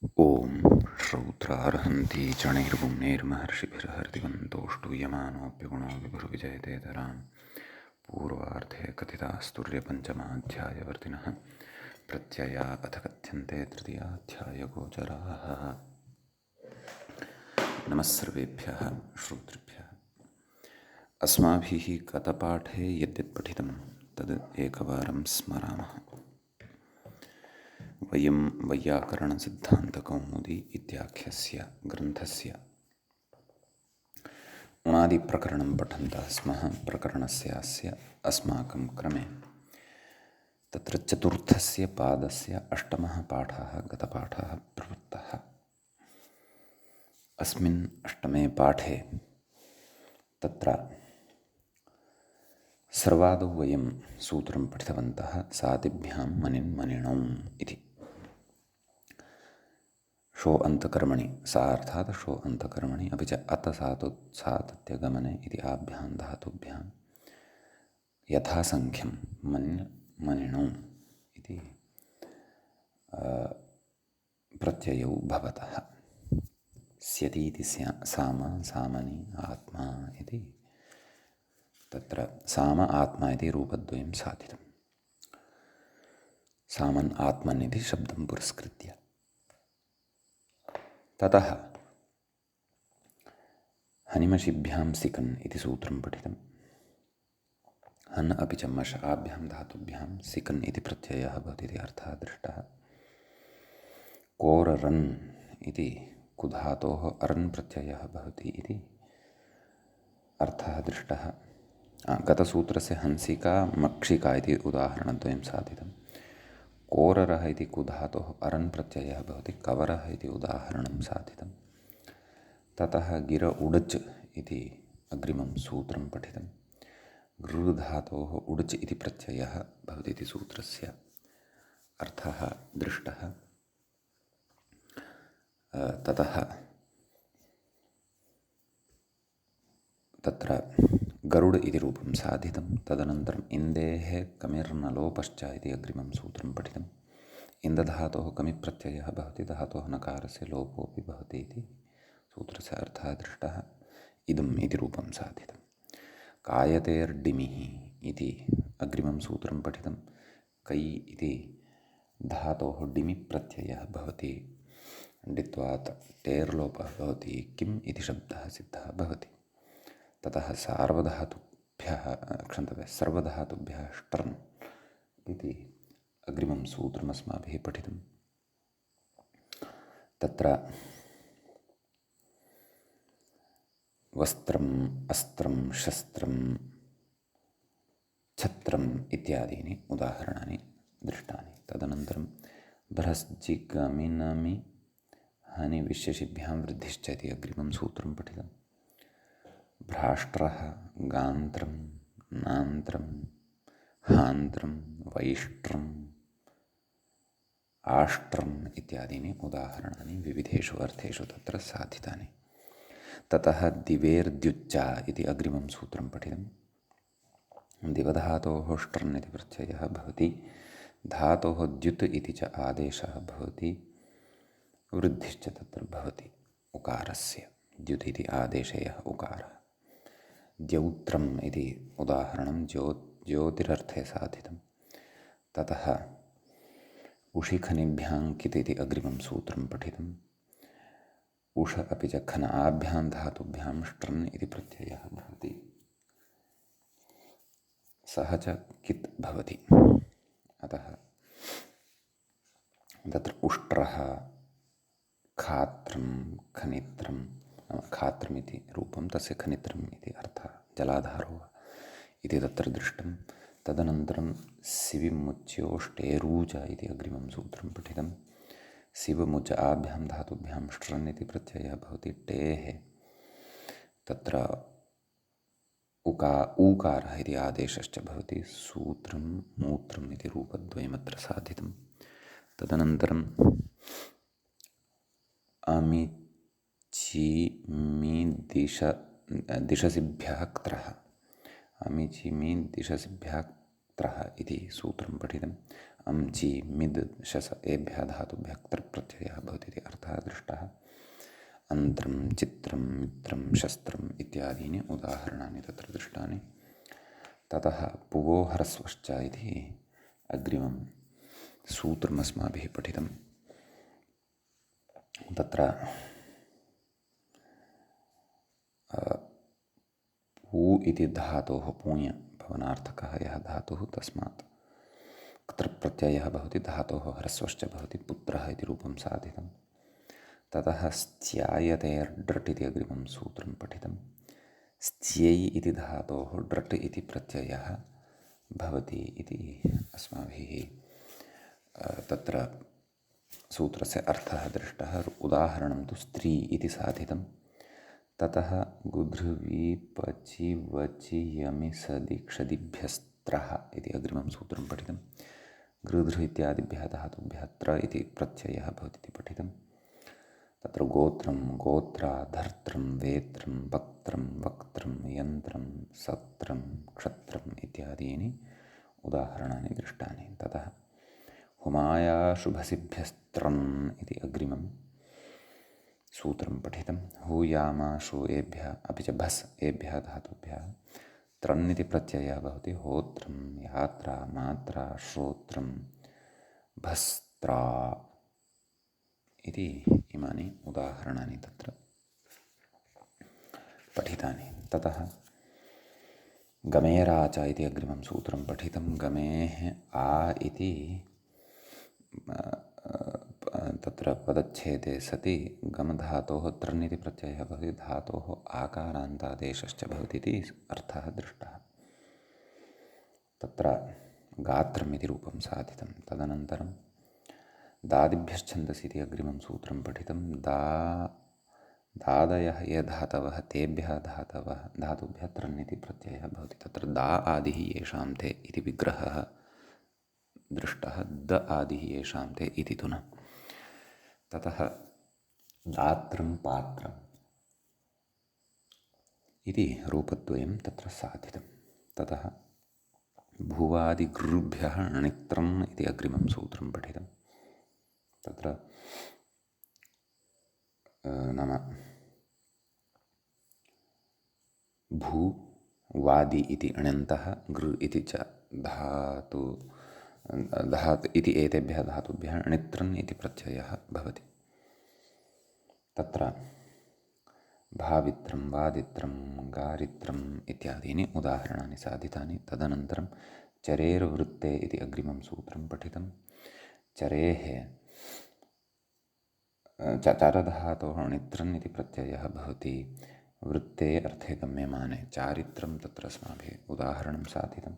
ॐ श्रौत्रार्हन्ति चणैर्पुण्यैर्महर्षिभिर्हरिवन्तोष्टूयमानोऽप्यगुणो विभुर्विजयतेतरां पूर्वार्धे कथितास्तुर्यपञ्चमाध्यायवर्तिनः प्रत्यया अथ कथ्यन्ते तृतीयाध्यायगोचराः। नमः सर्वेभ्यः श्रोतृभ्यः। अस्माभिः गतपाठे यद्यत् पठितं तद् एकवारं स्मरामः। वयं वैयाकरणसिद्धान्तकौमुदी इत्याख्यस्य ग्रन्थस्य उणादिप्रकरणं पठन्तः स्मः। प्रकरणस्यास्य अस्माकं क्रमे तत्र चतुर्थस्य पादस्य अष्टमः पाठः गतपाठः प्रवृत्तः। अस्मिन् अष्टमे पाठे तत्र सर्वादौ वयं सूत्रं पठितवन्तः सादिभ्यां मनिन्मनिणौ इति। शो अंतकर्मणि सा अर्थात शो अंतकर्मणि अपि च अत सातत्यगमने इति आभ्यां धातुभ्यां यथासंख्यं मन् मनिणौ इति प्रत्ययौ भवतः। स्यतीति साम सामनि आत्मा इति तत्र साम आत्मा इति रूपद्वयं साधितं। सामन् आत्मन् इति शब्दं पुरस्कृत्य ततः हनिमषिभ्यां सिकन् इति सूत्रं पठितम्। हन् अपि च मश आभ्यां धातुभ्यां सिकन् इति प्रत्ययः भवति इति अर्थः दृष्टः। कोररन् इति कुधातोः अरन् प्रत्ययः भवति इति अर्थः दृष्टः। गतसूत्रस्य हंसिका मक्षिका इति उदाहरणद्वयं साधितं। कोररः इति कुधातोः अरन् प्रत्ययः भवति कवरः इति उदाहरणं साधितं। ततः गिर उडच् इति अग्रिमं सूत्रं पठितं। गृधातोः उडच् इति प्रत्ययः भवति इति सूत्रस्य अर्थः दृष्टः। ततः तत्र गरुड इति रूपं साधितं। तदनन्तरम् इन्देः कमिर्नलोपश्च इति अग्रिमं सूत्रं पठितम्। इन्दधातोः कमिप्रत्ययः भवति, धातोः नकारस्य लोपोऽपि भवति इति सूत्रस्य अर्थः दृष्टः। इदम् इति रूपं साधितं। कायतेर्डिमिः इति अग्रिमं सूत्रं पठितं। कै इति धातोः डिमि प्रत्ययः भवति, डित्वात् टेर्लोपः भवति, किम् इति शब्दः सिद्धः भवति। ततः सर्वधातुभ्यः ष्टर्न् इति अग्रिमं सूत्रमस्माभिः पठितं। तत्र वस्त्रम् अस्त्रं शस्त्रं छत्रम् इत्यादीनि उदाहरणानि दृष्टानि। तदनन्तरं भ्रस्जिगमिनमि हनि विशेषिभ्यां वृद्धिश्च इति अग्रिमं सूत्रं पठितं। भ्राष्ट्रः गान्त्रं नान्त्रं हान्त्रं वैष्ट्रम् आष्ट्रम् इत्यादीनि उदाहरणानि विविधेषु अर्थेषु तत्र साधितानि। ततः दिवेर्द्युच्चा इति अग्रिमं सूत्रं पठितं। दिवधातोः ष्टर्न् इति प्रत्ययः भवति, धातोः द्युत् इति च आदेशः भवति, वृद्धिश्च तत्र भवति उकारस्य। द्युत् इति आदेशयः उकारः। द्यौत्रम् इति उदाहरणं ज्योतिरर्थे साधितं। ततः उषिखनिभ्यां कित् इति अग्रिमं सूत्रं पठितम्। उष अपि च खन आभ्यां धातुभ्यां ष्टर्न् इति प्रत्ययः भवति, सः च कित् भवति। अतः तत्र उष्ट्रः खात्रं खनित्रं, खात्रमिति रूपं, तस्य खनित्रम् इति अर्थः जलाधारो इति तत्र दृष्टं। तदनन्तरं सिविमुच्योष्टेरूच इति अग्रिमं सूत्रं पठितं। सिवमुच आभ्यां धातुभ्यां ष्टर्न् इति प्रत्ययः भवति, टेः तत्र ऊकारः इति आदेशश्च भवति, सूत्रं मूत्रम् इति रूपद्वयमत्र साधितं। तदनन्तरं अमिचि मि दिशसिभ्यः क्त्रः, अमिचि मि दिशसिभ्यः क्त्रः इति सूत्रं पठितम्। अम्चि मिद् शस एभ्यः धातुभ्यः क्तृ प्रत्ययः भवति इति अर्थः। अन्त्रं चित्रं मित्रं शस्त्रम् इत्यादीनि उदाहरणानि तत्र दृष्टानि। ततः पुवो ह्रस्वश्च इति अग्रिमं सूत्रमस्माभिः पठितं। तत्र पू इति धातोः पूञ् भवनार्थकः यः धातुः तस्मात् क्तृप्रत्ययः भवति, धातोः ह्रस्वश्च भवति, पुत्रः इति रूपं साधितं। ततः स्त्यायतेर्ड्रट् इति अग्रिमं सूत्रं पठितं। स्त्यै इति धातोः ड्रट् इति प्रत्ययः भवति इति अस्माभिः तत्र सूत्रस्य अर्थः दृष्टः। उदाहरणं तु स्त्री इति साधितं। ततः गुधृवि पचि वचि यमि सदि क्षदिभ्यस्त्रः इति अग्रिमं सूत्रं पठितं। गृधृ इत्यादिभ्यः धातुभ्यः त्र इति प्रत्ययः भवति इति पठितं। तत्र गोत्रं गोत्रा धर्त्रं वेत्रं वक्त्रं वक्त्रं यन्त्रं सत्रं क्षत्रम् इत्यादीनि उदाहरणानि दृष्टानि। ततः हुमाया शुभसिभ्यस्त्रम् इति अग्रिमं सूत्रं पठितं। हूयामाशु एभ्यः अपि च भस् एभ्यः धातुभ्यः त्रन् इति प्रत्ययः भवति। होत्रं यात्रा मात्रा श्रोत्रं भस्त्रा इति इमानि उदाहरणानि तत्र पठितानि। ततः गमेराच इति अग्रिमं सूत्रं पठितं। गमेः आ इति तत्र पदच्छेदे सति गमधातोः त्रन् इति प्रत्ययः भवति, धातोः आकारान्तादेशश्च भवति इति अर्थः दृष्टः। तत्र गात्रम् इति रूपं साधितं। तदनन्तरं दादिभ्यश्छन्दसि इति अग्रिमं सूत्रं पठितं। दादयः ये धातवः तेभ्यः धातुभ्यः त्रन् इति प्रत्ययः भवति। तत्र दा आदिः येषां ते इति विग्रहः दृष्टः, द आदिः येषां ते इति तु न। ततः दात्रं पात्रम् इति रूपद्वयं तत्र साधितं। ततः भुवादिगृभ्यः णित्रम् इति अग्रिमं सूत्रं पठितं। तत्र नाम भू वादि इति अण्यन्तः गृ इति च धातु इति एतेभ्यः धातुभ्यः णित्रन् इति प्रत्ययः भवति। तत्र भावित्रं वादित्रं गारित्रम् इत्यादीनि उदाहरणानि साधितानि। तदनन्तरं चरेर्वृत्ते इति अग्रिमं सूत्रं पठितं। चरेः चरधातोः णित्रन् इति प्रत्ययः भवति। वृत्ते अर्थे गम्यमाने चारित्रं तत्र अस्माभिः उदाहरणं साधितं।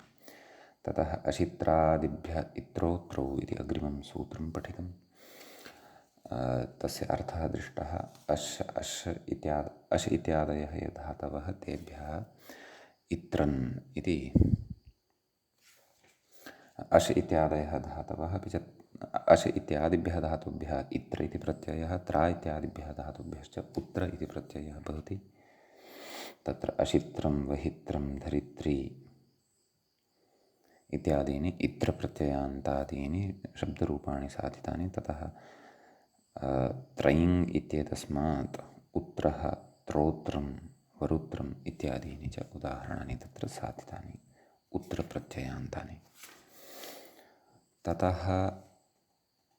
ततः अशित्रादिभ्यः इत्रोत्रौ इति अग्रिमं सूत्रं पठितं। तस्य अर्थः दृष्टः। अश् इत्यादयः ये धातवः तेभ्यः इत्रन् इति, अश् इत्यादयः धातवः अपि च अश् इत्यादिभ्यः धातुभ्यः इत्र इति प्रत्ययः, त्रा इत्यादिभ्यः धातुभ्यश्च पुत्र इति प्रत्ययः भवति। तत्र अशित्रं वहित्रं धरित्री इत्यादीनि इत्रप्रत्ययान्तादीनि शब्दरूपाणि साधितानि। ततः त्रयिङ् इत्येतस्मात् उत्त्रः त्रोत्रं वरुत्रम् इत्यादीनि च उदाहरणानि तत्र साधितानि उत्तरप्रत्ययान्तानि। ततः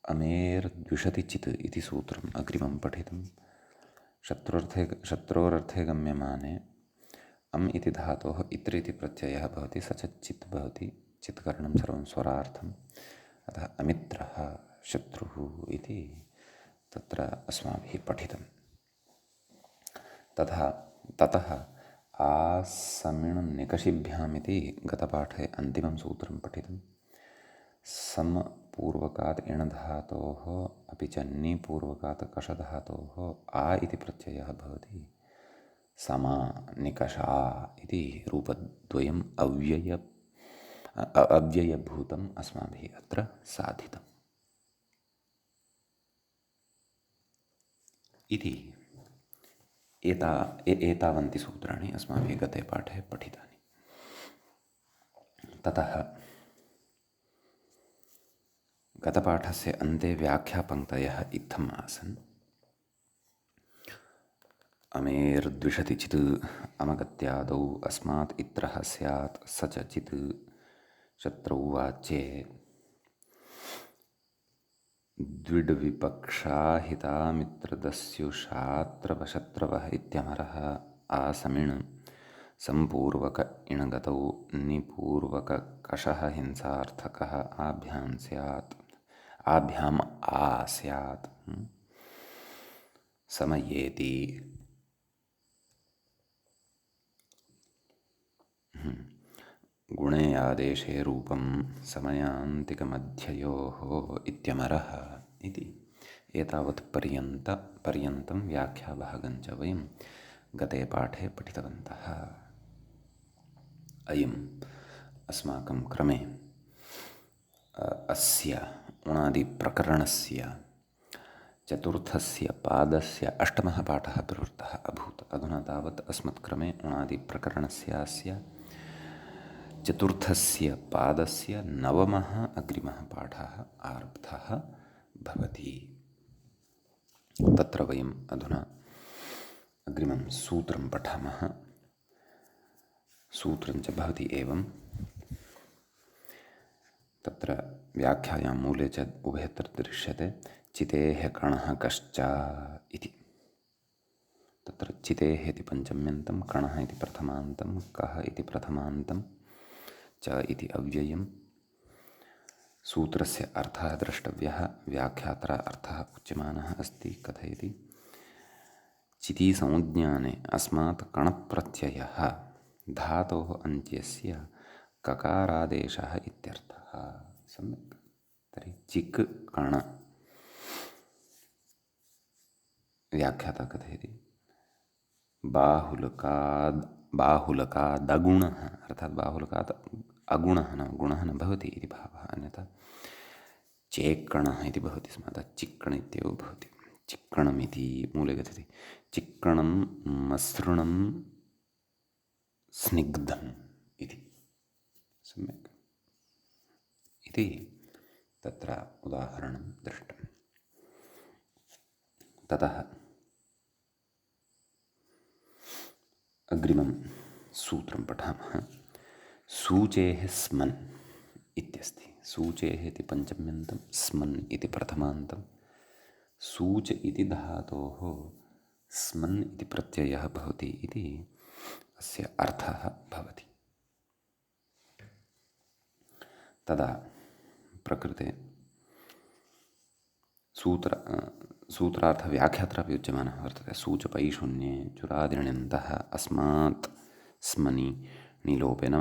अमेर्द्विषति चित् इति सूत्रम् अग्रिमं पठितं। शत्रोरर्थे गम्यमाने अम् इति धातोः इत्र इति प्रत्ययः भवति, स च चित् भवति। चित्करणं सर्वं स्वरार्थम्। अतः अमित्रः शत्रुः इति तत्र अस्माभिः पठितं। ततः आसमिण् निकषिभ्याम् इति गतपाठे अन्तिमं सूत्रं पठितं। सम पूर्वकात् इण धातोः अपि च नि पूर्वकात् कष धातोः आ इति प्रत्ययः भवति। समा निकषा इति रूपद्वयम् अव्ययभूतम् अस्माभिः अत्र साधितम् इति एतावन्ति सूत्राणि अस्माभिः गते पाठे पठितानि। ततः गतपाठस्य अन्ते व्याख्यापङ्क्तयः इत्थम् आसन्। अमेर्द्विषति चित् अमगत्यादौ अस्मात् इत्रः स्यात् स च चित् शत्रौ वाच्ये द्विड्विपक्षाहितामित्रदस्युषात्रवशत्रवः इत्यमरः आसमिण् सम्पूर्वक इणगतौ निपूर्वककषः हिंसार्थकः आभ्यां स्यात् आभ्याम् आ स्यात् समयेति गुणे आदेशे रूपं समयान्तिकमध्ययोः इत्यमरः इति एतावत् पर्यन्तं व्याख्याभागं च वयं गते पाठे पठितवन्तः। अयम् अस्माकं क्रमे अस्य उणादिप्रकरणस्य चतुर्थस्य पादस्य अष्टमः पाठः प्रवृत्तः अभूत्। अधुना तावत् अस्मत्क्रमे उणादिप्रकरणस्यास्य चतुर्थस्य पादस्य नवमः अग्रिमः पाठः आरब्धः भवति। तत्र वयम् अधुना अग्रिमं सूत्रं पठामः। सूत्रं च भवति एवं, तत्र व्याख्यायां मूले च उभयत्र दृश्यते चितेः कणः कश्च इति। तत्र चितेः इति पञ्चम्यन्तं, कणः इति प्रथमान्तं, कः इति प्रथमान्तं च इति अव्ययम्। सूत्रस्य अर्थः द्रष्टव्यः। व्याख्यात्रा अर्थः उच्यमानः अस्ति। कथयति चितिसंज्ञाने अस्मात् कणप्रत्ययः धातोः अन्त्यस्य ककारादेशः इत्यर्थः। सम्यक्। तर्हि चिक् कण व्याख्याता कथयति बाहुलकादगुणः, अर्थात् बाहुलकात् अगुणः न गुणः न भवति इति भावः। अन्यथा चेक्कणः इति भवति स्म, अतः चिक्कण इत्येव भवति। चिक्कणमिति मूले कथयति चिक्कणं मसृणं स्निग्धम् इति। सम्यक्। इति तत्र उदाहरणं दृष्टम्। ततः अग्रिमं सूत्रं पठामः। सूचेः स्मन् इत्यस्ति। सूचेः इति पञ्चम्यन्तं, स्मन् इति प्रथमान्तं। सूच इति धातोः स्मन् इति प्रत्ययः भवति इति अस्य अर्थः भवति। तदा प्रकृते सूत्रार्थव्याख्यात्रापि उच्यमानः वर्तते। सूचपैशून्ये चुरादिण्यन्तः अस्मात् स्मनि णिलोपे न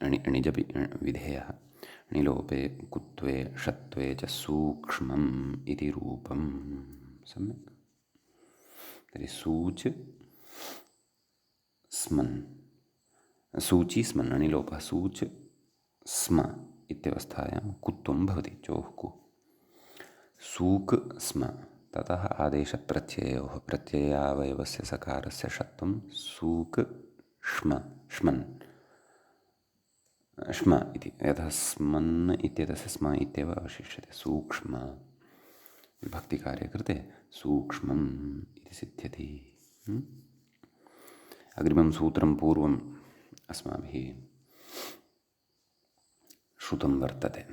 णिजपि विधेयः णिलोपे कुत्वे षत्वे च सूक्ष्मम् इति रूपम्। सम्यक्। तर्हि सूच स्मन्, सूची स्मन् णिलोपः, सूच स्म इत्यवस्थायां कुत्वं भवति, चोः कु। सूक् स्म, ततः आदेशप्रत्ययोः प्रत्ययावयवस्य सकारस्य षत्वं सूक् श्म श्मन् श्म इति। यतः स्मन् इत्येतस्य स्म इत्येव अवशिष्यते। सूक्ष्म विभक्तिकार्ये कृते सूक्ष्मम् इति सिद्ध्यति। अग्रिमं सूत्रं पूर्वम् अस्माभिः श्रुतं वर्तते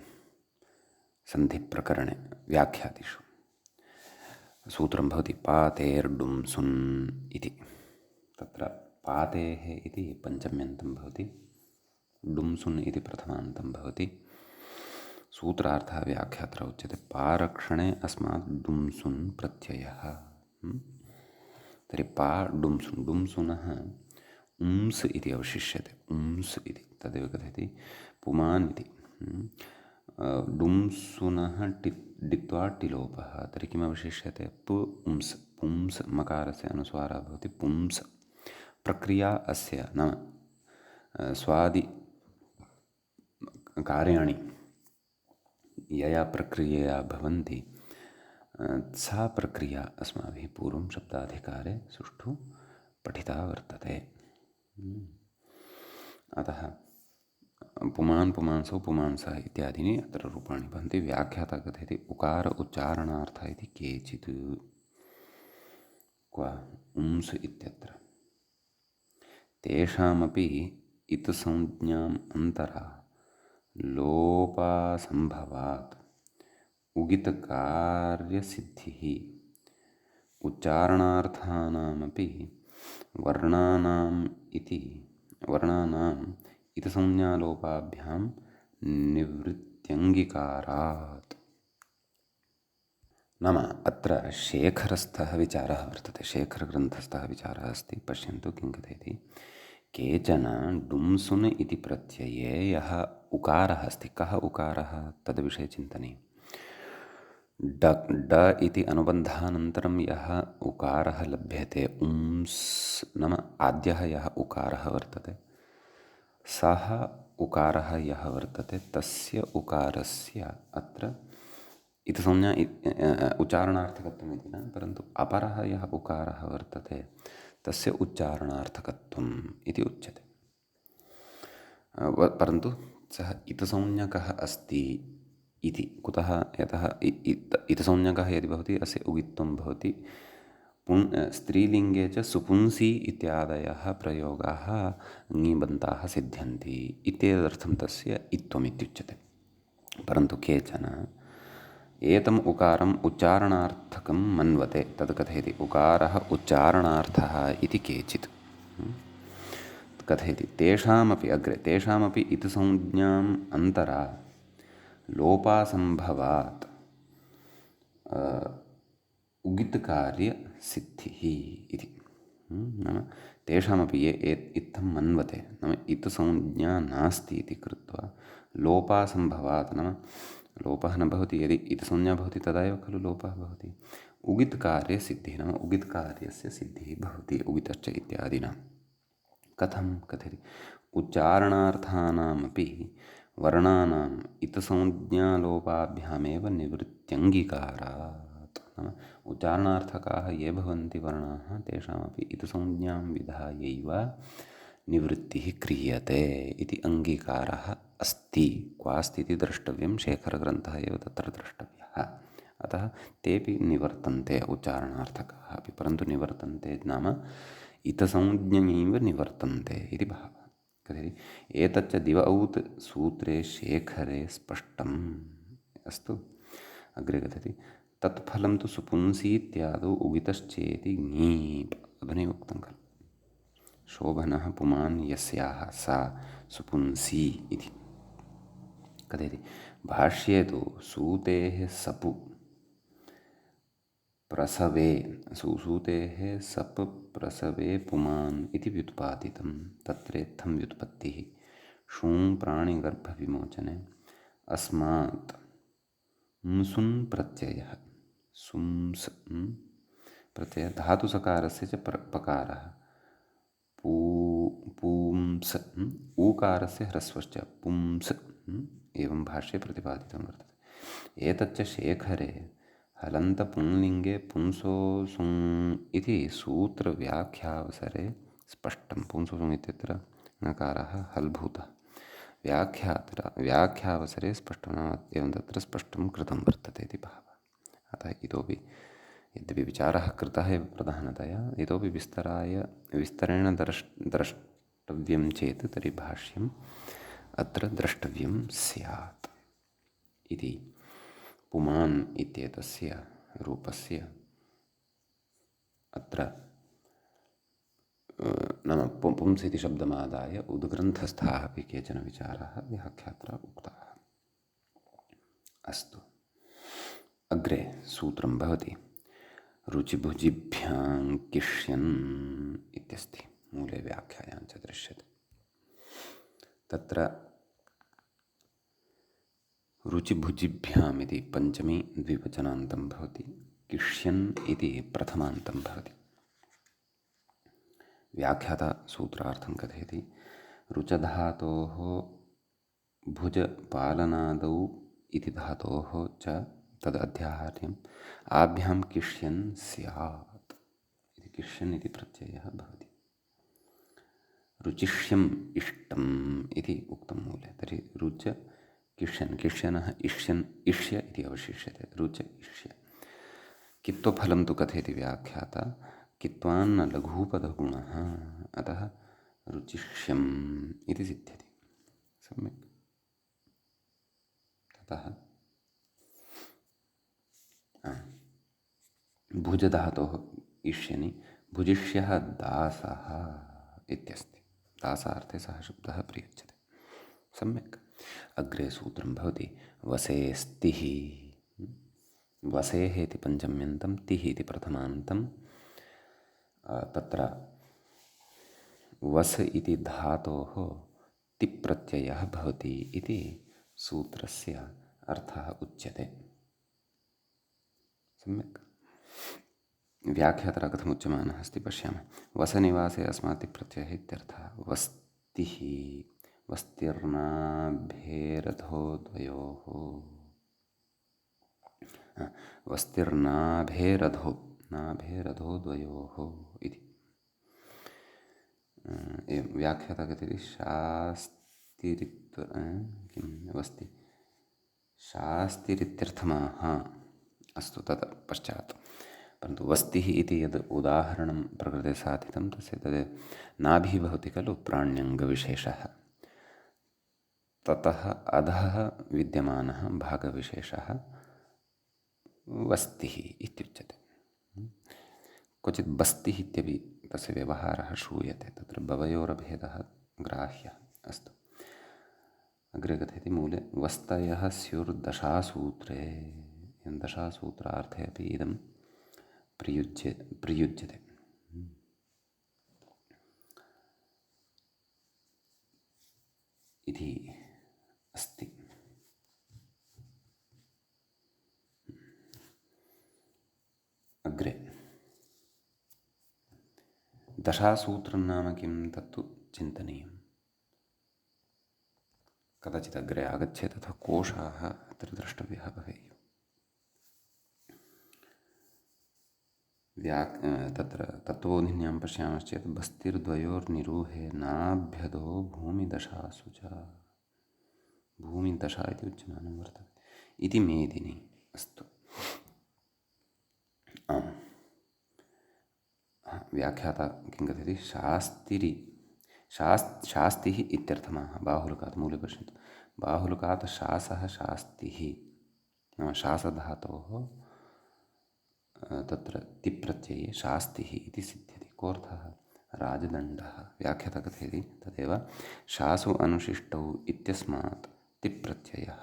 सन्धिप्रकरणे व्याख्यादिषु। सूत्रं भवति पातेर्डुंसुन् इति। तत्र पातेः इति पञ्चम्यन्तं भवति, डुंसुन् इति प्रथमान्तं भवति। सूत्रार्थः व्याख्यात्र उच्यते पारक्षणे अस्मात् डुंसुन् प्रत्ययः। तर्हि पा डुंसुन्, डुंसुनः उंस् इति अवशिष्यते। उंस् इति तदेव कथयति पुमान् इति। डुंसुनः डित्वा टिलोपः, तर्हि किमवशिष्यते पुंस्। पुंस् मकारस्य अनुस्वारः भवति पुंस्। प्रक्रिया अस्य नाम स्वादि कार्याणि यया प्रक्रियया भवन्ति सा प्रक्रिया अस्माभिः पूर्वं शब्दाधिकारे सुष्ठु पठिता वर्तते। अतः पुमान् पुमांसौ पुमांसः इत्यादीनि अत्र रूपाणि भवन्ति। व्याख्याता कथयति उकार उच्चारणार्थ इति केचित्। क्व उंस् इत्यत्र तेषामपि इत्संज्ञाम् अन्तरा लोपासम्भवात् उगितकार्यसिद्धिः उच्चारणार्थानामपि वर्णानाम् इतिसंज्ञालोपाभ्यां निवृत्त्यङ्गीकारात्। नाम अत्र शेखरस्थः विचारः वर्तते, शेखरग्रन्थस्थः विचारः अस्ति। पश्यन्तु किं कथयति। केचन डुम्सुन् इति प्रत्यये यः उकारः अस्ति, कः उकारः तद्विषये चिन्तनीयम्। ड इति अनुबन्धानन्तरं यः उकारः लभ्यते, उंस् नाम आद्यः यः उकारः वर्तते, सः उकारः यः वर्तते तस्य उकारस्य अत्र इतिसंज्ञा उच्चारणार्थकत्वम् इति न, परन्तु अपरः यः उकारः वर्तते तस्य उच्चारणार्थकत्वम् इति उच्यते। परन्तु सः इतसंज्ञकः अस्ति इति कुतः? यतः इतसंज्ञकः यदि भवति अस्य उगित्वं भवति। स्त्रीलिङ्गे च सुपुंसी इत्यादयः प्रयोगाः ङीबन्ताः सिद्ध्यन्ति इत्येतदर्थं तस्य इत्त्वमित्युच्यते। परन्तु केचन एतम् उकारम् उच्चारणार्थकं मन्वते, तद् कथयति। उकारः उच्चारणार्थः इति केचित् कथयति। तेषामपि अग्रे तेषामपि इतिसंज्ञाम् अन्तरा लोपासम्भवात् उगितकार्यसिद्धिः इति। नाम तेषामपि ये इत्थं मन्वते, नाम इतिसंज्ञा नास्ति इति कृत्वा लोपासम्भवात्, नाम लोपः न भवति। यदि इतिसंज्ञा भवति तदा एव खलु लोपः भवति। उगितकार्यसिद्धिः नाम उगितकार्यस्य सिद्धिः भवति, उगितश्च इत्यादिना। कथं कथयति। उच्चारणार्थानामपि वर्णानाम् इतसंज्ञालोपाभ्यामेव निवृत्त्यङ्गीकारात्। नाम उच्चारणार्थकाः ये भवन्ति वर्णाः, तेषामपि इतसंज्ञां विधायैव निवृत्तिः क्रियते इति अङ्गीकारः अस्ति। क्वास्ति इति द्रष्टव्यं, शेखरग्रन्थः एव तत्र द्रष्टव्यः। अतः तेपि निवर्तन्ते उच्चारणार्थकाः अपि, परन्तु निवर्तन्ते नाम इतसंज्ञैव निवर्तन्ते इति भावः। कथयति। एतच्च दिव औत् सूत्रे शेखरे स्पष्टम्। अस्तु, अग्रे कथयति। तत्फलं तु सुपुंसीत्यादौ उगितश्चेति ङीप्। अधुना उक्तं खलु। शोभनः पुमान् यस्याः सा सुपुंसी इति कथयति। भाष्ये तु सूतेः सपु प्रसवे सूतेः सप् प्रसवे पुमान् इति व्युत्पादितं। तत्रेत्थं व्युत्पत्तिः शूं प्राणिगर्भविमोचने अस्मात् सुन् प्रत्ययः सुंस् प्रत्ययः धातुसकारस्य च पकारः पुंस् ऊकारस्य ह्रस्वश्च पुंस् एवं भाष्ये प्रतिपादितं वर्तते। एतच्च शेखरे हलन्तपुंलिङ्गे पुंसो सुङ् इति सूत्रव्याख्यावसरे स्पष्टं। पुंसो सुङ् इत्यत्र नकारः हल्भूतः। व्याख्यावसरे स्पष्टं, एवं तत्र स्पष्टं कृतं वर्तते इति भावः। अतः इतोपि यद्यपि विचारः कृतः एव प्रधानतया, इतोपि विस्तरेण द्रष्टव्यं चेत् तर्हि भाष्यम् अत्र द्रष्टव्यं स्यात् इति। पुमान् इत्येतस्य रूपस्य अत्र नाम पुंस् इति शब्दमादाय उद्ग्रन्थस्थाः अपि केचन विचाराः व्याख्यात्रा उक्ताः। अस्तु, अग्रे सूत्रं भवति। रुचिभुजिभ्यां किष्यन् इत्यस्ति, मूले व्याख्यायां च दृश्यते। तत्र रुचिभुजिभ्याम् इति पञ्चमी द्विवचनान्तं भवति, किष्यन् इति प्रथमान्तं भवति। व्याख्याता सूत्रार्थं कथयति। रुचधातोः भुजपालनादौ इति धातोः च तदध्याहार्यम् आभ्यां किष्यन् स्यात् इति किष्यन् इति प्रत्ययः भवति। रुचिष्यम् इष्टम् इति उक्तं मूले। तर्हि रुच किष्यन्, किष्यनः इष्यन्, इष्य इति अवशिष्यते। रुच इष्य। कित्वफलं तु कथयति व्याख्याता। कित्वान्न लघूपधगुणः अतः रुचिष्यम् इति सिद्ध्यति। सम्यक्। ततः भुजधातोः इष्यनि भुजिष्यः दासः इत्यस्ति। दासार्थे सः शब्दः प्रयुज्यते। सम्यक्। अग्रे सूत्रं भवति वसेस्तिः। वसेः इति पञ्चम्यन्तं, तिः इति प्रथमान्तं। तत्र वस् इति धातोः तिप्रत्ययः भवति इति सूत्रस्य अर्थः उच्यते। सम्यक्। व्याख्यातः कथमुच्यमानः अस्ति पश्यामः। वसनिवासे अस्मात् तिप्रत्ययः इत्यर्थः। वस्तिः वस्तिर्नाभेरधो द्वयोः वस्तिर्नाभेरधो नाभेरधो द्वयोः इति व्याख्यातः कथयति शास्तिरित्व किं वस्ति शास्तिरित्यर्थमाः। अस्तु, तत् पश्चात्। परन्तु वस्तिः इति यद् उदाहरणं प्रकृते साधितं तस्य तद् नाभिः भवति खलु प्राण्यङ्गविशेषः। ततः अधः विद्यमानः भागविशेषः वस्तिः इत्युच्यते। क्वचित् बस्तिः इत्यपि तस्य व्यवहारः श्रूयते। तत्र भवयोरभेदः ग्राह्यः। अस्तु, अग्रे कथयति मूले वस्तयः स्युर्दशासूत्रे। दशासूत्रार्थे अपि इदं प्रयुज्यते। इति अस्ति। अग्रे दशासूत्रं नाम किं तत्तु चिन्तनीयं। कदाचित् अग्रे आगच्छेत् अथवा कोशाः अत्र द्रष्टव्यः भवेयुः। तत्र तत्त्वबोधिन्यां पश्यामश्चेत् बस्तिर्द्वयोर्निरूहे नाभ्यदो भूमिदशासु च। भूमिदशा इति उच्यमानं वर्तते इति मेदिनी। अस्तु, आम्। व्याख्याता किं कथयति शास्तिः इत्यर्थमाः। बाहुलकात् मूले पश्यन्तु। बाहुलकात् शासः शास्तिः नाम शासधातोः तत्र तिप्रत्यये शास्तिः इति सिद्ध्यति। कोऽर्थः? राजदण्डः। व्याख्याता कथयति तदेव शासु अनुशिष्टौ इत्यस्मात् तिप्रत्ययः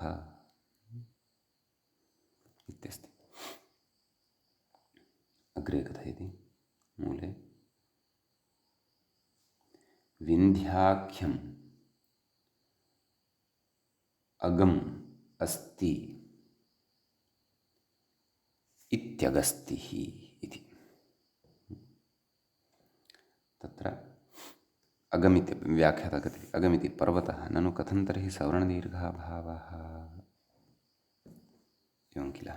इत्यस्ति। अग्रे कथयति मूले विन्ध्याख्यम् अगम् अस्ति इत्यगस्तिः इति। तत्र अगमिति व्याख्याता कथयति अगमिति पर्वतः ननु कथं तर्हि सवर्णदीर्घाभावः एवं किल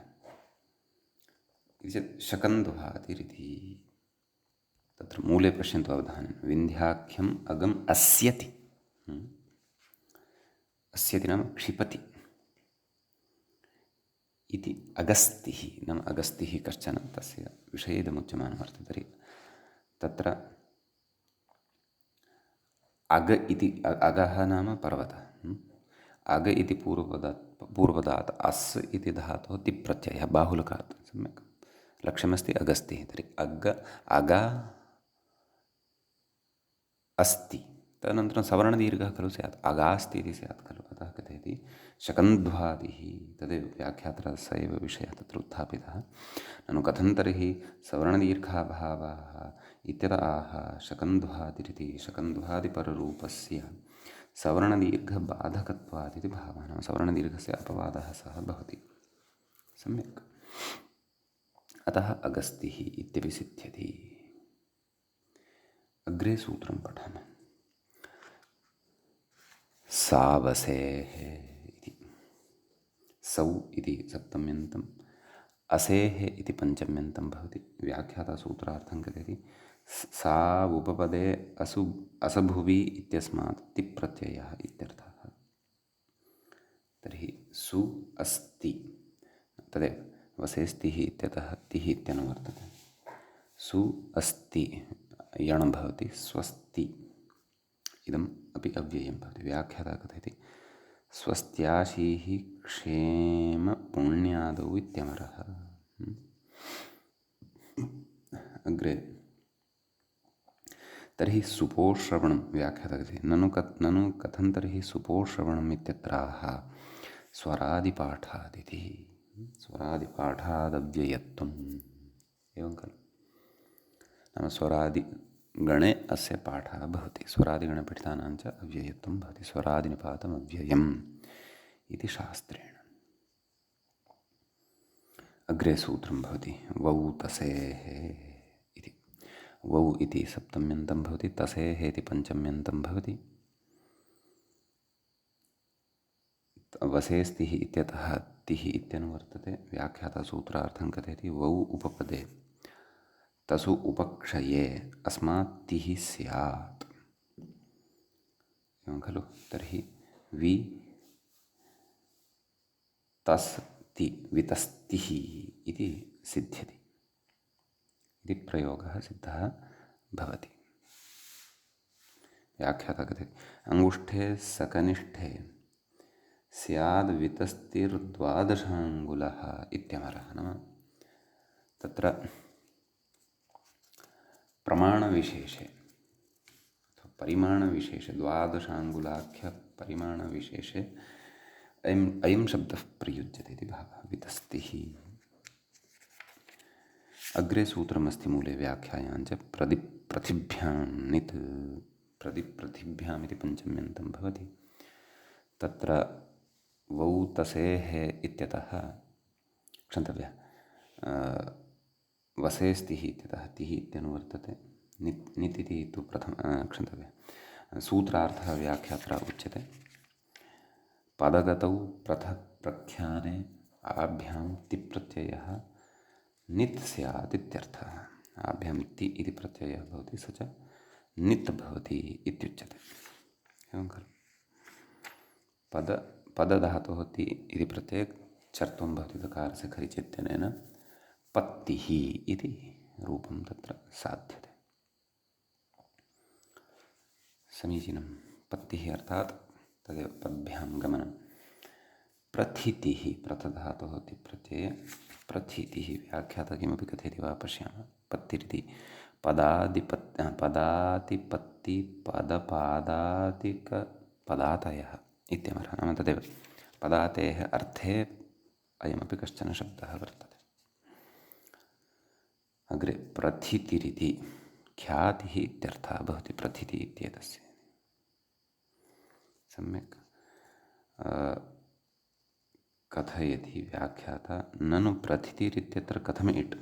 इति चेत् शकन्दुहातिरिति। तत्र मूले पश्यन्तु अवधानं। विन्ध्याख्यम् अगम् अस्यति। अस्यति नाम क्षिपति इति अगस्तिः नाम अगस्तिः कश्चन तस्य विषये इदमुच्यमानं वर्तते। तर्हि तत्र अग इति अगः नाम पर्वतः। अग इति पूर्वपदात् अस् इति धातोः तिप्रत्ययः बाहुलकात्। सम्यक्। लक्ष्यमस्ति अगस्तिः। तर्हि अग अस्ति। तदनन्तरं सवर्णदीर्घः खलु स्यात्। अगास्ति इति स्यात् खलु। अतः कथयति शकन्ध्वादिः। तदेव व्याख्यातः स एव विषयः तत्र उत्थापितः। ननु कथं तर्हि सवर्णदीर्घाभावः इत्यत आह शकन्ध्वादिरिति शकन्ध्वादिपररूपस्य सवर्णदीर्घबाधकत्वादिति भावः। नाम सवर्णदीर्घस्य अपवादः सः भवति। सम्यक्। अतः अगस्तिः इत्यपि सिद्ध्यति। अग्रे सूत्रं पठामः। सावसेः इति। सौ इति सप्तम्यन्तम्, असेः इति पञ्चम्यन्तं भवति। व्याख्याता सूत्रार्थं कथयति सा उपपदे असभुवि इत्यस्मात् तिप्रत्ययः इत्यर्थः। तर्हि सु अस्ति तदेव वसेस्तिः इत्यतः तिः इत्यनुवर्तते। सु अस्ति यण् भवति स्वस्ति इदम् अपि अव्ययं भवति। व्याख्याता कथयति स्वस्त्याशीः क्षेम पुण्यादौ इत्यमरः। अग्रे तर्हि सुपोश्रवणं व्याख्याता कथयति ननु कथं तर्हि सुपोश्रवणम् इत्यत्राह स्वरादिपाठादिति। स्वरादिपाठादव्ययत्वम् एवं खलु। नाम स्वरादिगणे अस्य पाठः भवति। स्वरादिगणे पठितानां च अव्ययत्वं भवति। स्वरादिनिपातम् अव्ययम् इति शास्त्रेण। अग्रे सूत्रं भवति वौ तसेः इति। वौ इति सप्तम्यन्तं भवति, तसेः इति पञ्चम्यन्तं भवति। वसेस्तिः इत्यतः तिः इत्यनुवर्तते। व्याख्याता सूत्रार्थं कथयति वौ उपपदे तसु उपक्षये अस्मात् तिः स्यात् एवं खलु। तर्हि वि तस् ति वितस्तिः इति सिद्ध्यति, इति प्रयोगः सिद्धः भवति। व्याख्याता कथयति अङ्गुष्ठे सकनिष्ठे स्याद् वितस्तिर्द्वादशाङ्गुलः इत्यमरः। नाम तत्र प्रमाणविशेषे अथवा परिमाणविशेषे द्वादशाङ्गुलाख्यपरिमाणविशेषे अयं शब्दः प्रयुज्यते इति भावः वितस्तिः। अग्रे सूत्रमस्ति मूले व्याख्यायां च प्रतिभ्यां नित् प्रतिभ्याम् इति पञ्चम्यन्तं भवति। तत्र वौ तसेः इत्यतः क्षन्तव्यः वसेस्तिः इत्यतः तिः इत्यनुवर्तते। नित् इति तु क्षन्तव्यः सूत्रार्थः व्याख्यात्रा उच्यते पदगतौ पृथक् प्रख्याने आभ्यां तिप्रत्ययः नित् स्यात् इत्यर्थः। आभ्यां ति इति प्रत्ययः भवति, स च नित् भवति इत्युच्यते एवं खलु। पदधातोः ति इति प्रत्यये चर्त्वं भवति दकारस्य खरिचित्यनेन पत्तिः इति रूपं तत्र साध्यते। समीचीनं। पत्तिः अर्थात् तदेव पद्भ्यां गमनं। प्रथितिः प्रथधातोः ति प्रत्यये प्रथितिः। व्याख्याता किमपि कथयति वा पश्यामः। पत्तिरिति पदातिपत्ति पदपादातिकपदातयः इत्यमरः। नाम तदेव पदातेः अर्थे अयमपि कश्चन शब्दः वर्तते। अग्रे प्रथितिरिति ख्यातिः इत्यर्थः भवति प्रथिति इत्येतस्य। सम्यक् कथयति व्याख्याता ननु प्रथितिरित्यत्र कथम् इट्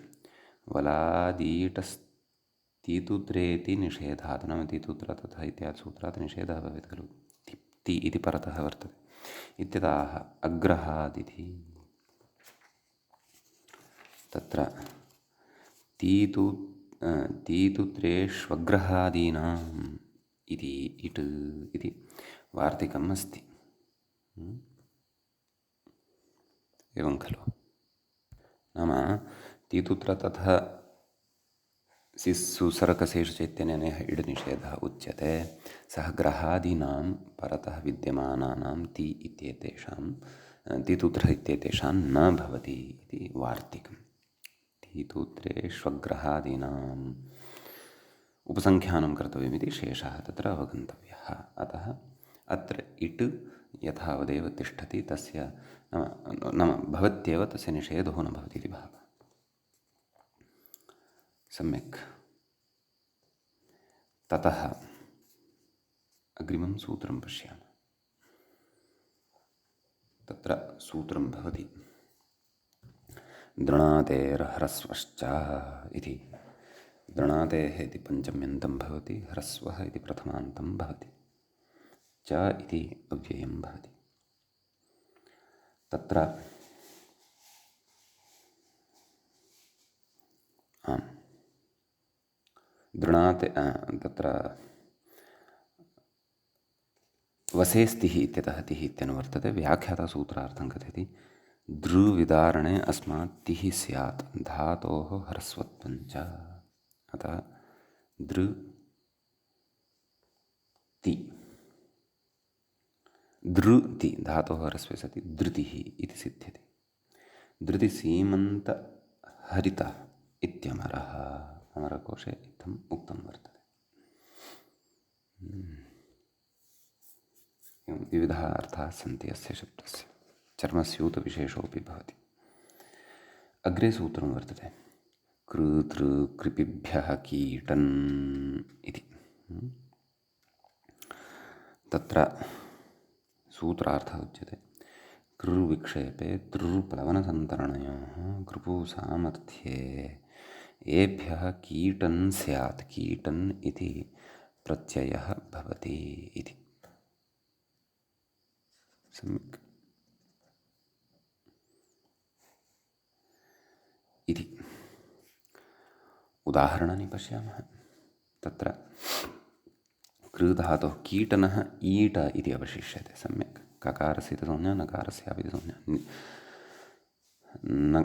वलादीटस्तीतुत्रेति निषेधात्। नाम तीतुत्र तथा इत्यादि सूत्रात् निषेधः भवेत् खलु। ति इति परतः वर्तते इत्यतः अग्रहादिति। तत्र तीतुत्रेष्वग्रहादीनाम् इति इट् इति वार्तिकम् अस्ति। एवं खलु। नाम तीतुत्र तथा सुसर्कशेषु चैत्यनेन इड् निषेधः उच्यते सः ग्रहादीनां परतः विद्यमानानां ति इत्येतेषां तीतुत्रः इत्येतेषां न भवति इति वार्तिकम्। तीतुत्रेष्वग्रहादीनाम् उपसङ्ख्यानं कर्तव्यमिति शेषः तत्र अवगन्तव्यः। अतः अत्र इट् यथावदेव तिष्ठति तस्य नाम भवत्येव तस्य निषेधो न भवति इति भावः। सम्यक्। ततः अग्रिमं सूत्रं पश्यामः। तत्र सूत्रं भवति दृणातेर्ह्रस्वश्च इति। दृणातेः इति पञ्चम्यन्तं भवति, ह्रस्वः इति प्रथमान्तं भवति, च इति अव्ययं भवति। तत्र दृणाते तत्र वसेस्तिः इत्यतः तिः इत्यनुवर्तते। व्याख्यातासूत्रार्थं कथयति दृविदारणे अस्मात् तिः स्यात् धातोः ह्रस्वत्वं च। अतः धृति धृति धातोः ह्रस्वे सति धृतिः इति सिद्ध्यति। धृतिसीमन्तहरितः इत्यमरः अमरकोशे इत्थम् उक्तं वर्तते। एवं विविधाः अर्थाः सन्ति अस्य शब्दस्य। चर्मस्यूतविशेषोऽपि भवति। अग्रे सूत्रं वर्तते कृतृकृपिभ्यः कीटन् इति। तत्र सूत्रार्थः उच्यते कृर्विक्षेपे तृप्लवनसन्तरणयोः कृपुसामर्थ्ये एभ्यः कीटन् स्यात् कीटन् इति प्रत्ययः भवति इति। सम्यक् इति उदाहरणानि पश्यामः। तत्र कृधातोः कीटनः ईट इति अवशिष्यते। सम्यक् ककारस्य इति संज्ञा नकारस्यापि इति संज्ञा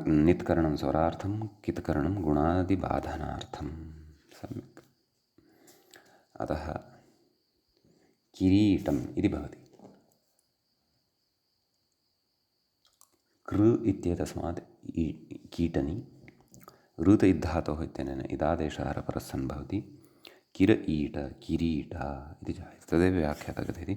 नित्करणं स्वरार्थं कित्करणं गुणादिबाधनार्थं। सम्यक् अतः किरीटम् इति भवति। कृ इत्येतस्मात् कीटनि ऋत इद्धातोः इत्यनेन इदादेशः परस्सन् भवति किर ईट किरीट इति जायते। तदेव व्याख्याता कथयति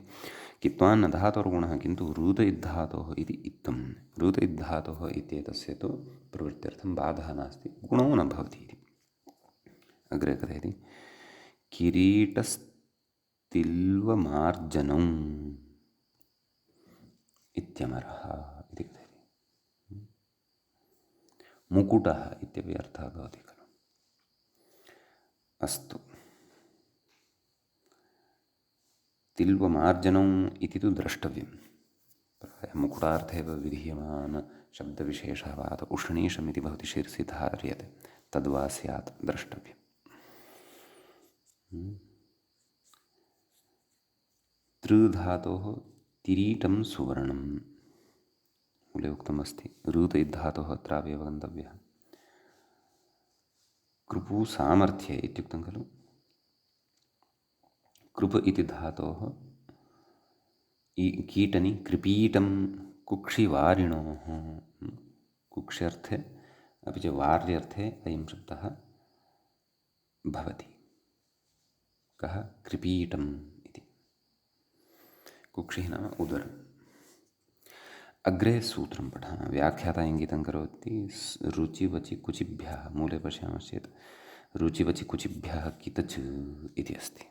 कित्वान्न धातोर्गुणः किन्तु ऋत इद्धातोः इति इत्थं ऋत इद्धातोः इत्येतस्य तु प्रवृत्त्यर्थं बाधः नास्ति, गुणो न भवति इति। अग्रे कथयति किरीटस्तिल्वमार्जनम् इत्यमरः इति कथयति। मुकुटः इत्यपि अर्थः भवति खलु। अस्तु, तिल्वमार्जनम् इति तु द्रष्टव्यं। प्रायः मुकुटार्थे एव विधीयमानशब्दविशेषः वा अथवा उष्णीषम् इति भवति शीर्षि धार्यते, तद्वा स्यात् द्रष्टव्यम्। तृधातोः तिरीटं सुवर्णं मूले उक्तमस्ति। ऋत इद्धातोः अत्रापि अवगन्तव्यः। कृपु सामर्थ्ये इत्युक्तं खलु। कृप इति धातोः कीटनि कृपीटं कुक्षिवारिणोः कुक्ष्यर्थे अपि च वार्यर्थे अयं शब्दः भवति। कः कृपीटम् इति। कुक्षिः नाम उदरम्। अग्रे सूत्रं पठामः। व्याख्याता इङ्गितं करोति रुचिवचि कुचिभ्यः। मूले पश्यामश्चेत् रुचिवचि कुचिभ्यः कितच् इति अस्ति।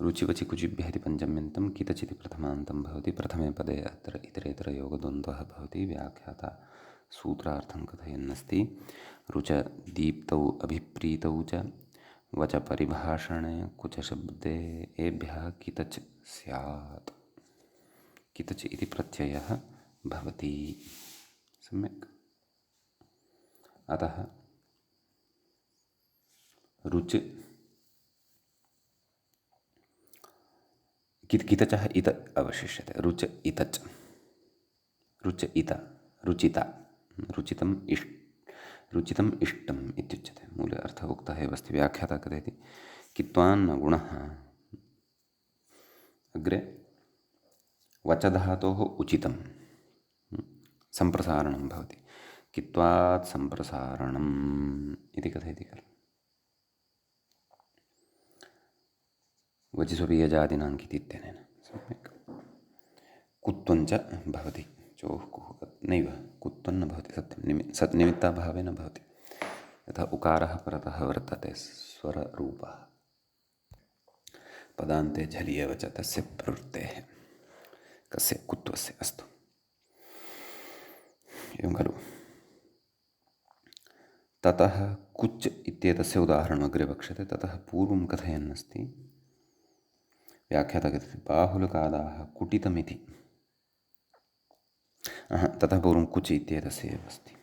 रुचिवचि कुचिभ्यः इति पञ्चम्यन्तं कितच् इति प्रथमान्तं भवति। प्रथमे पदे अत्र इतरेतरयोगद्वन्द्वः भवति। व्याख्याता सूत्रार्थं कथयन्नस्ति रुच दीप्तौ अभिप्रीतौ च वच परिभाषणे कुचशब्दे एभ्यः कितच् स्यात्। कितच् इति प्रत्ययः भवति। सम्यक्। अतः रुच कितचः इत अवशिष्यते। रुच इतच् रुच इत रुचिता रुचितम् रुचितम् इष्टम् इत्युच्यते। मूले अर्थः उक्तः एव अस्ति। व्याख्याता कथयति कित्वान्न गुणः। अग्रे वचधातोः उचितं सम्प्रसारणं भवति। कित्वात् सम्प्रसारणम् इति कथयति खलु। वचि स्वकीयजातीनां किति इत्यनेन। सम्यक्। कुत्वञ्च भवति। चोः कुः नैव कुत्वन्न भवति। सत्यं निमित्ताभावेन भवति। यथा उकारः परतः वर्तते स्वररूपः पदान्ते झलि एव च तस्य प्रवृत्तेः कस्य कुत्वस्य। अस्तु, एवं खलु। ततः कुच् इत्येतस्य उदाहरणम् अग्रे वक्ष्यते। ततः पूर्वं कथयन्नस्ति। व्याख्याता कथयति बाहुलकादाः कुटितमिति। ततः पूर्वं कुच् इत्येतस्य एव अस्ति।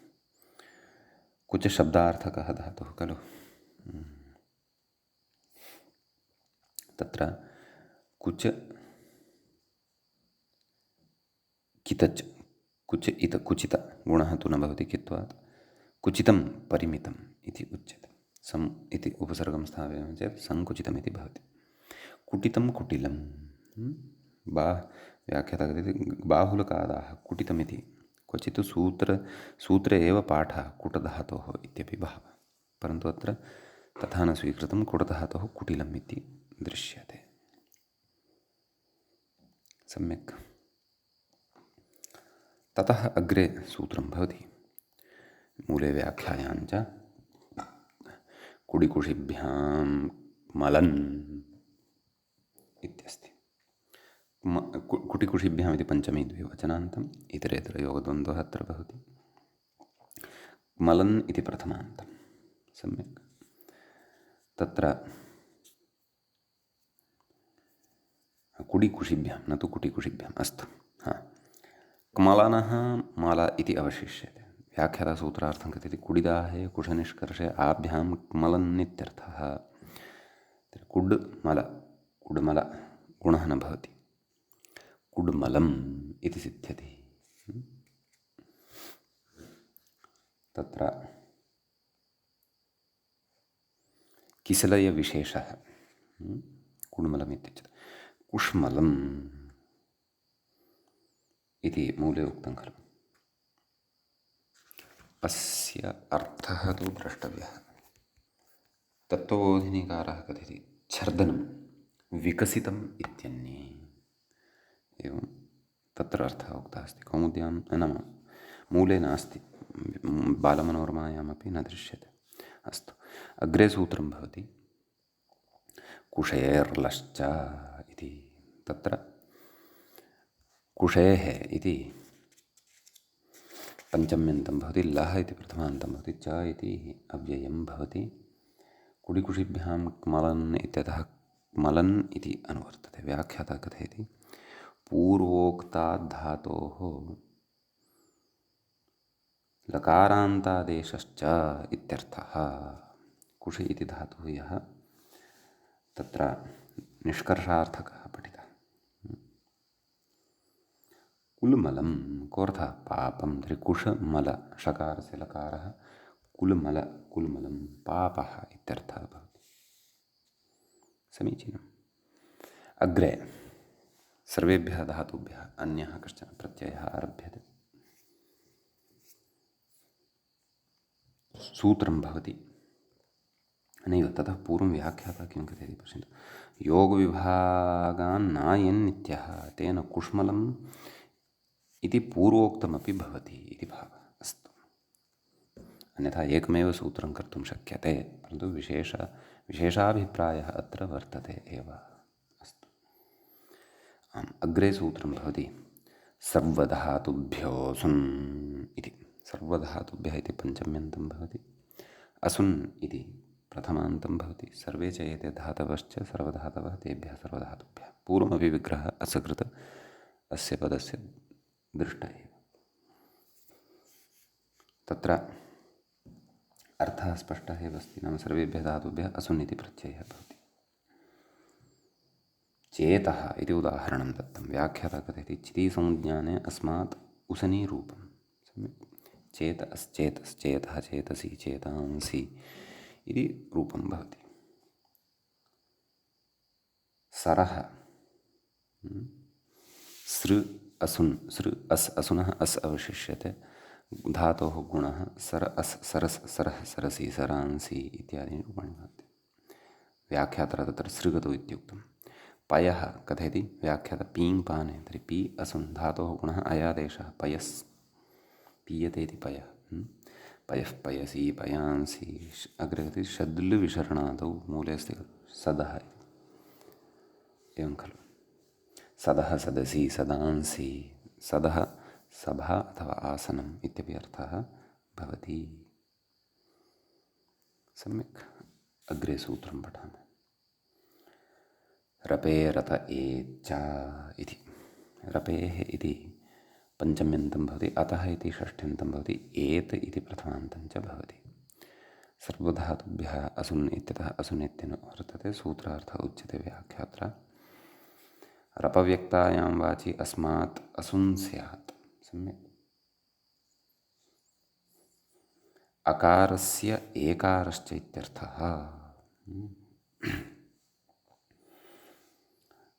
कुच् शब्दार्थकः धातुः खलु। तत्र कुच कितच् कुच इत कुचित गुणः तु न भवति। कित्वात् कुचितं परिमितम् इति उच्यते। सम् इति उपसर्गं स्थापयामः चेत् सङ्कुचितमिति भवति। कुटितं कुटिलं व्याख्याता वदति बाहुलकादाः कुटितमिति। क्वचित् सूत्रे एव पाठः कुटधातोः इत्यपि भावः, परन्तु अत्र तथा न स्वीकृतं, कुटधातोः कुटिलम् इति दृश्यते। सम्यक्। ततः अग्रे सूत्रं भवति मूले व्याख्यायां च कुडिकुषिभ्यां मलन् इत्यस्ति। कुटिकुषिभ्याम् इति पञ्चमी द्विवचनान्तम्, इतरेतरयोगद्वन्द्वः अत्र भवति। मलन् इति प्रथमान्तं। सम्यक्। तत्र कुडिकुषिभ्यां न तु कुटिकुषिभ्याम्, अस्तु। क्मलनः मल इति अवशिष्यते। व्याख्यातासूत्रार्थं कथयति कुडिदाहे कुशनिष्कर्षे आभ्यां क्मलन् इत्यर्थः। कुड्मल गुणः न भवति, कुड्मलम् इति सिद्ध्यति। तत्र किसलयविशेषः कुड्मलम् इत्युच्यते। कुष्मलम् इति मूले उक्तं खलु। अस्य अर्थः तु द्रष्टव्यः। तत्त्वबोधिनीकारः कथयति छर्दनं विकसितम् इत्यन्ये। एवं तत्र अर्थः उक्तः अस्ति। कौमुद्यां नाम मूले नास्ति, बालमनोरमायामपि न दृश्यते। अस्तु, अग्रे सूत्रं भवति कुशेर्लश्च इति। तत्र कुशेः इति पञ्चम्यन्तं भवति, लः इति प्रथमान्तं भवति, च इति अव्ययं भवति। कुडिकुषिभ्यां क्मलन् इत्यतः क्मलन् इति अनुवर्तते। व्याख्याता कथयति पूर्वोक्ताद् धातोः लकारान्तादेशश्च इत्यर्थः। कुशि इति धातुः यः तत्र निष्कर्षार्थकः पठितः। कुल्मलं कोऽर्थः पापं। तर्हि कुशमल षकारस्य लकारः कुल्मलं पापः इत्यर्थः भवति। समीचीनम्। अग्रे सर्वेभ्यः धातुभ्यः अन्यः कश्चन प्रत्ययः आरभ्यते। सूत्रं भवति नैव, ततः पूर्वं व्याख्याता किं कथयति पश्यन्तु। योगविभागान् नायन्नित्यः तेन कुष्मलम् इति पूर्वोक्तमपि भवति इति भावः। अस्तु, अन्यथा एकमेव सूत्रं कर्तुं शक्यते, परन्तु विशेषाभिप्रायः अत्र वर्तते एव। अस्तु, अग्रे सूत्रं भवति सर्वधातुभ्यो सुन् इति। सर्वधातुभ्यः इति पञ्चम्यन्तं भवति, असुन् इति प्रथमान्तं भवति। सर्वे च एते धातवश्च सर्वधातवः तेभ्यः सर्वधातुभ्यः। पूर्वमपि विग्रहः असकृत अस्य पदस्य दृष्ट एव। तत्र अर्थः स्पष्टः एव अस्ति, नाम सर्वेभ्यः धातुभ्यः असुन् इति प्रत्ययः भवति। चेतः इति उदाहरणं दत्तं। व्याख्याता कथयति चितिसंज्ञाने अस्मात् उसनी रूपं। सम्यक्। चेतश्चेतश्चेतः चेतसि चेतांसि इति रूपं भवति। सरः सृ असुन्, सृ अस् असुनः अस् अवशिष्यते। धातोः गुणः सर अस् सरस् सरः सरसि सरांसि इत्यादीनि रूपाणि भवन्ति। व्याख्याता तत्र सृगतु इत्युक्तं। पयः कथयति व्याख्याता पीङ् पाने। तर्हि पी असुन्, धातोः गुणः अयादेशः पयस्, पीयते इति पयः। पयः पयसि पयांसि। अग्रे कथयति षद्लुविशरणादौ मूले अस्ति सदः, एवं खलु। सदः सदसि सदांसि। सदः सभा अथवा आसनम् इत्यपि अर्थः भवति। सम्यक्। अग्रे सूत्रं पठामः। रपे रत एच्च इति। रपेः इति पञ्चम्यन्तं भवति, अतः इति षष्ठ्यन्तं भवति, एत् इति प्रथमान्तं च भवति। सर्वधातुभ्यः असुन् इत्यतः असुन् इत्यनुवर्तते। सूत्रार्थः उच्यते व्याख्यात्रा रपव्यक्तायां वाचि अस्मात् असुन् स्यात्। सम्यक्। अकारस्य एकारश्च इत्यर्थः।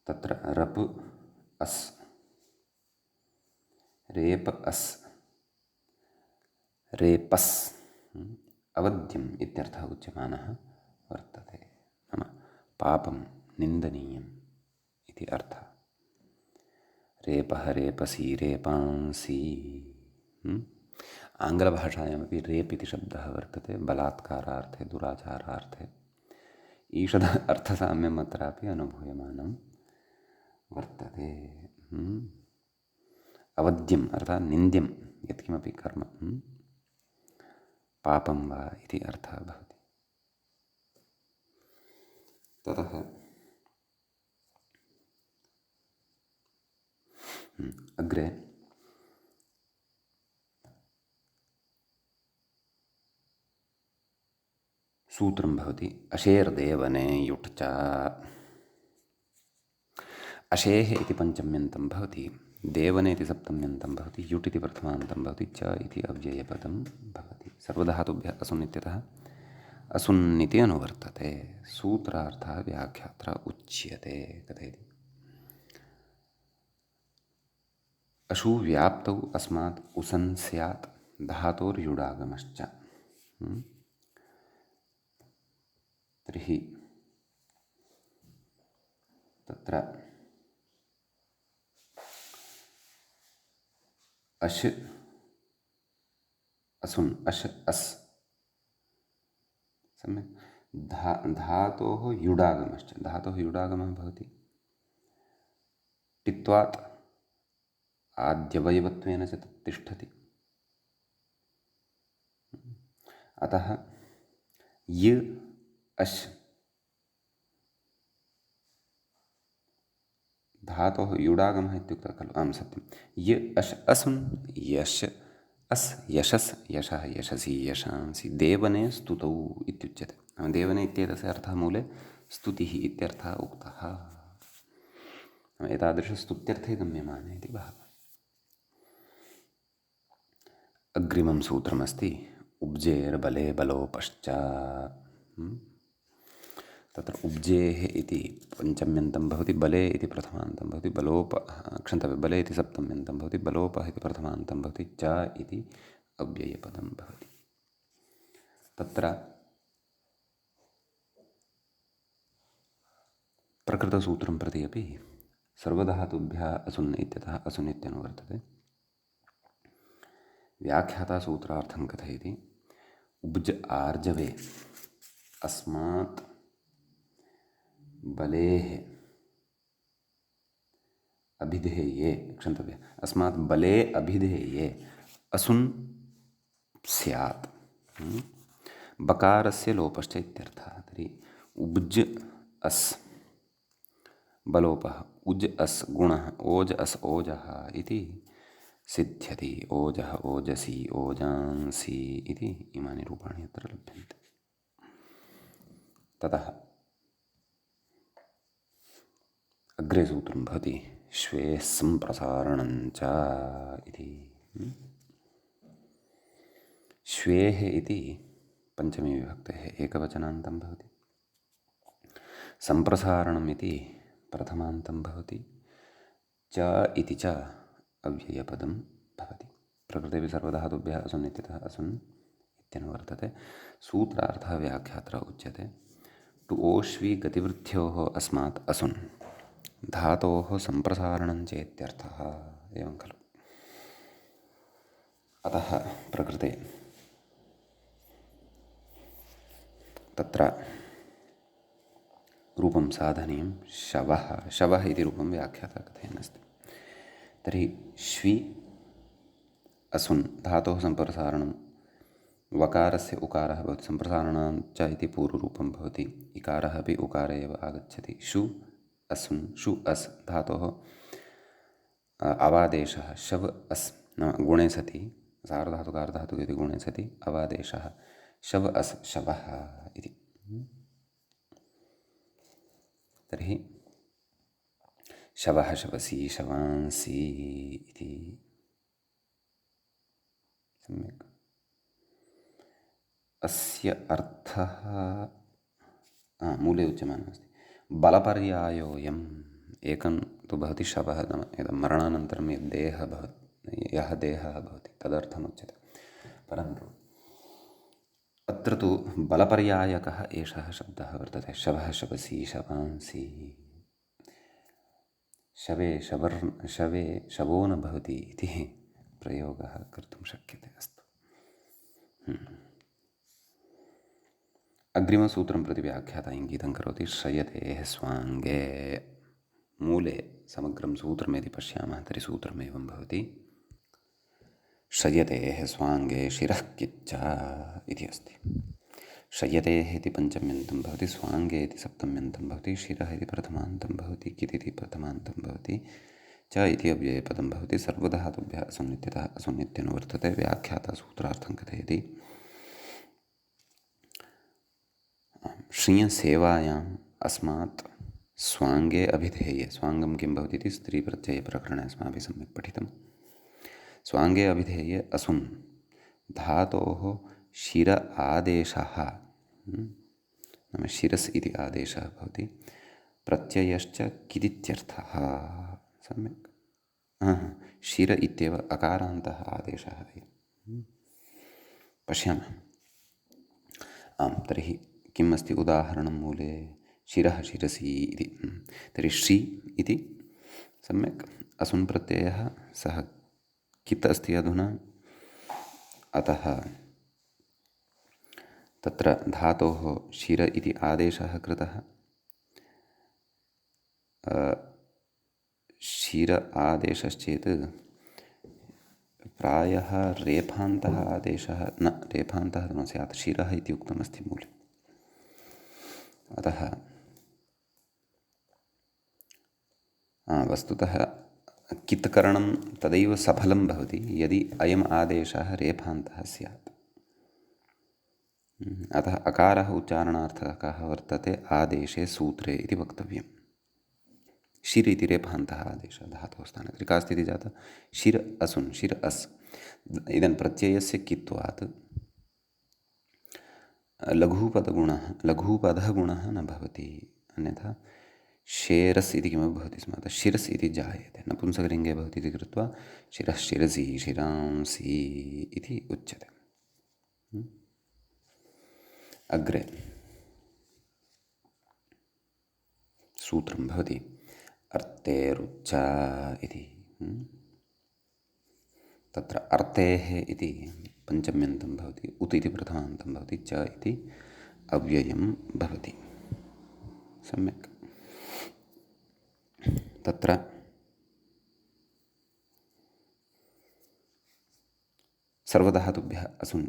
तत्र रप् अस् रेप अस् रेपस् अवध्यम् इत्यर्थः उच्यमानः वर्तते। नाम पापं निन्दनीयम् इति अर्थः। रेपः रेपसि रेपांसि। आङ्ग्लभाषायामपि रेप् इति शब्दः वर्तते बलात्कारार्थे दुराचारार्थे। ईषद अर्थसाम्यम् अत्रापि अनुभूयमानं वर्तते। अवध्यम् अर्थात् निन्द्यं यत्किमपि कर्म पापं वा इति अर्थः भवति। ततः अग्रे सूत्रं भवति अशेर्देवने युट् च। अशेः इति पञ्चम्यन्तं भवति, देवने इति सप्तम्यन्तं भवति, युट् इति प्रथमान्तं भवति, च इति अव्ययपदं भवति। सर्वधातुभ्यः असुन् इत्यतः असुन् इति अनुवर्तते। सूत्रार्थः व्याख्यात्रा उच्यते कथयति। अशु व्याप्तौ अस्मात् उसन् स्यात् धातोर्युडागमश्च। तर्हि तत्र अश् असुन् अश् अस् सम्यक् धातोः युडागमश्च। धातोः युडागमः भवति टित्वात् आद्यवयवत्वेन च तत् तिष्ठति। अतः य अश् धातोः युडागमः इत्युक्तः खलु। आं सत्यं। य अश् असुन् यश् अस् यशस् यशः यशसि यशांसि देवने स्तुतौ इत्युच्यते। देवने इत्येतस्य अर्थः मूले स्तुतिः इत्यर्थः उक्तः। एतादृशस्तुत्यर्थे गम्यमाने इति भावः। अग्रिमं सूत्रमस्ति उब्जेर्बले बलोपश्च। तत्र उब्जेः इति पञ्चम्यन्तं भवति, बले इति प्रथमान्तं भवति, क्षन्तव्यं बले इति सप्तम्यन्तं भवति, बलोपः इति प्रथमान्तं भवति, च इति अव्ययपदं भवति। तत्र प्रकृतसूत्रं प्रति अपि सर्वधातुभ्यः असुन् इत्यतः असुन् इत्यनुवर्तते। व्याख्याता सूत्रार्थं कथयति उब्ज आर्जवे अस्मात् बलेः अभिधेये क्षन्तव्यम् अस्मात् बले अभिधेये असुन् स्यात्। बकारस्य लोपश्च इत्यर्थः। तर्हि उब्ज अस् बलोपः उज् अस् गुणः ओज अस् ओजः इति सिद्ध्यति। ओजः ओजसि ओजांसि इति इमानि रूपाणि अत्र लभ्यन्ते। ततः अग्रे सूत्रं भवति श्वेः सम्प्रसारणं च इति। श्वेः इति पञ्चमी विभक्तेः एकवचनान्तं भवति। सम्प्रसारणम् इति प्रथमान्तं भवति। च इति च अव्ययपदं भवति। प्रकृतेपि सर्वधातुभ्यः असुन् इत्यतः असुन् इत्यनुवर्तते। सूत्रार्थः व्याख्यात्रा उच्यते टु ओष्वी गतिवृद्ध्योः अस्मात् असुन् धातोः सम्प्रसारणं चेत्यर्थः। एवं खलु। अतः प्रकृते तत्र रूपं साधनीयं शवः। शवः इति रूपं व्याख्याता कथयन् अस्ति। तर्हि श्वी असुन् धातोः सम्प्रसारणं वकारस्य उकारः भवति। सम्प्रसारणं च इति पूर्वरूपं भवति। इकारः अपि उकारे एव आगच्छति। शु असुन् शु अस् धातोः अवादेशः शव अस् नाम गुणे सति सार्वधातुकार्धातुके इति गुणे सति अवादेशः शव अस् शवः इति। तर्हि शवः शवसि शवांसि इति सम्यक्। अस्य अर्थः मूले उच्यमानमस्ति बलपर्यायोऽयम् एकं तु भवति शवः नाम इदं मरणानन्तरं यः देहः भवति तदर्थमुच्यते परन्तु अत्र तु बलपर्यायकः एषः शब्दः वर्तते शवः शवसि शवांसि शवे शवो न भवति इति प्रयोगः कर्तुं शक्यते अस्तु अग्रिमसूत्रं प्रति व्याख्याता इङ्गितं करोति श्रयतेः स्वाङ्गे मूले समग्रं सूत्रं यदि पश्यामः तर्हि सूत्रमेवं भवति शयतेः स्वाङ्गे शिरः किच्चा इति अस्ति शयतेः इति पञ्चम्यन्तं भवति स्वाङ्गे इति सप्तम्यन्तं भवति शिरः इति प्रथमान्तं भवति कित् इति प्रथमान्तं भवति च इति अव्ययपदं भवति सर्वधातुभ्यः असुन्नित्यतः असुन्नित्यनो वर्तते व्याख्याता सूत्रार्थं कथयति श्रियसेवायाम् अस्मात् स्वाङ्गे अभिधेये स्वाङ्गं किं भवति इति स्त्रीप्रत्ययप्रकरणे अस्माभिः सम्यक् पठितं स्वाङ्गे अभिधेये असुन् धातोः शिर आदेशः नाम शिरस् इति आदेशः भवति प्रत्ययश्च किदित्यर्थः सम्यक् शिर इत्येव अकारान्तः आदेशः पश्यामः आम् तर्हि किम् अस्ति उदाहरणं मूले शिरः शिरसि इति तर्हि श्री इति सम्यक् असुन् प्रत्ययः सः कित् अस्ति अधुना अतः तत्र धातोः शिर इति आदेशः कृतः शिर आदेशश्चेत् प्रायः रेफान्तः आदेशः न रेफान्तः न स्यात् शिरः इति उक्तमस्ति मूले अतः वस्तुतः कित्करणं तदैव सफलं भवति यदि अयम् आदेशः रेफान्तः स्यात् अतः अकारः उच्चारणार्थकः वर्तते आदेशे सूत्रे इति वक्तव्यं शिर इति रेफान्तः आदेशः धातोः स्थाने तर्हि का स्थितिः जाता शिर असुन् शिर अस् इदं प्रत्ययस्य कित्वात् लघुपदः गुणः न भवति अन्यथा शेरस् इति किमपि भवति स्म अतः शिरस् इति जायते नपुंसकलिङ्गे भवति इति कृत्वा शिरः शिरसि शिरांसि इति उच्यते अग्रे सूत्रं भवति अर्तेरुच्चा इति तत्र अर्तेः इति पञ्चम्यन्तं भवति उत् इति प्रथमान्तं भवति च इति अव्ययं भवति सम्यक् तत्र सर्वधातुभ्यः असुन्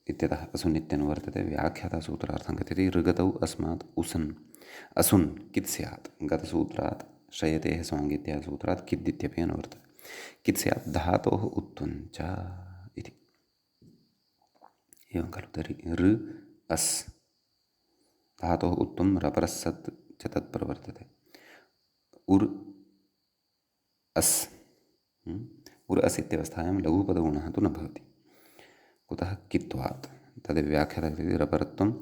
इत्यतः असुन्नित्यनो वर्तते व्याख्यातासूत्रार्थं कथयति ऋगतौ अस्मात् उसन् असुन् कित् स्यात् गतसूत्रात् श्रयतेः स्वाङ्गित्याः सूत्रात् किद्दित्यपि न वर्तते कित् स्यात् धातोः उत्वञ्च इति एवं खलु तर्हि ऋ अस् धातोः उत्वं रपरस्सत् च तत्प्रवर्तते उर् अस् उर् अस् इत्यवस्थायां लघुपदगुणः तु न भवति कुतः कित्वात् तद् व्याख्यातः रपरत्वम्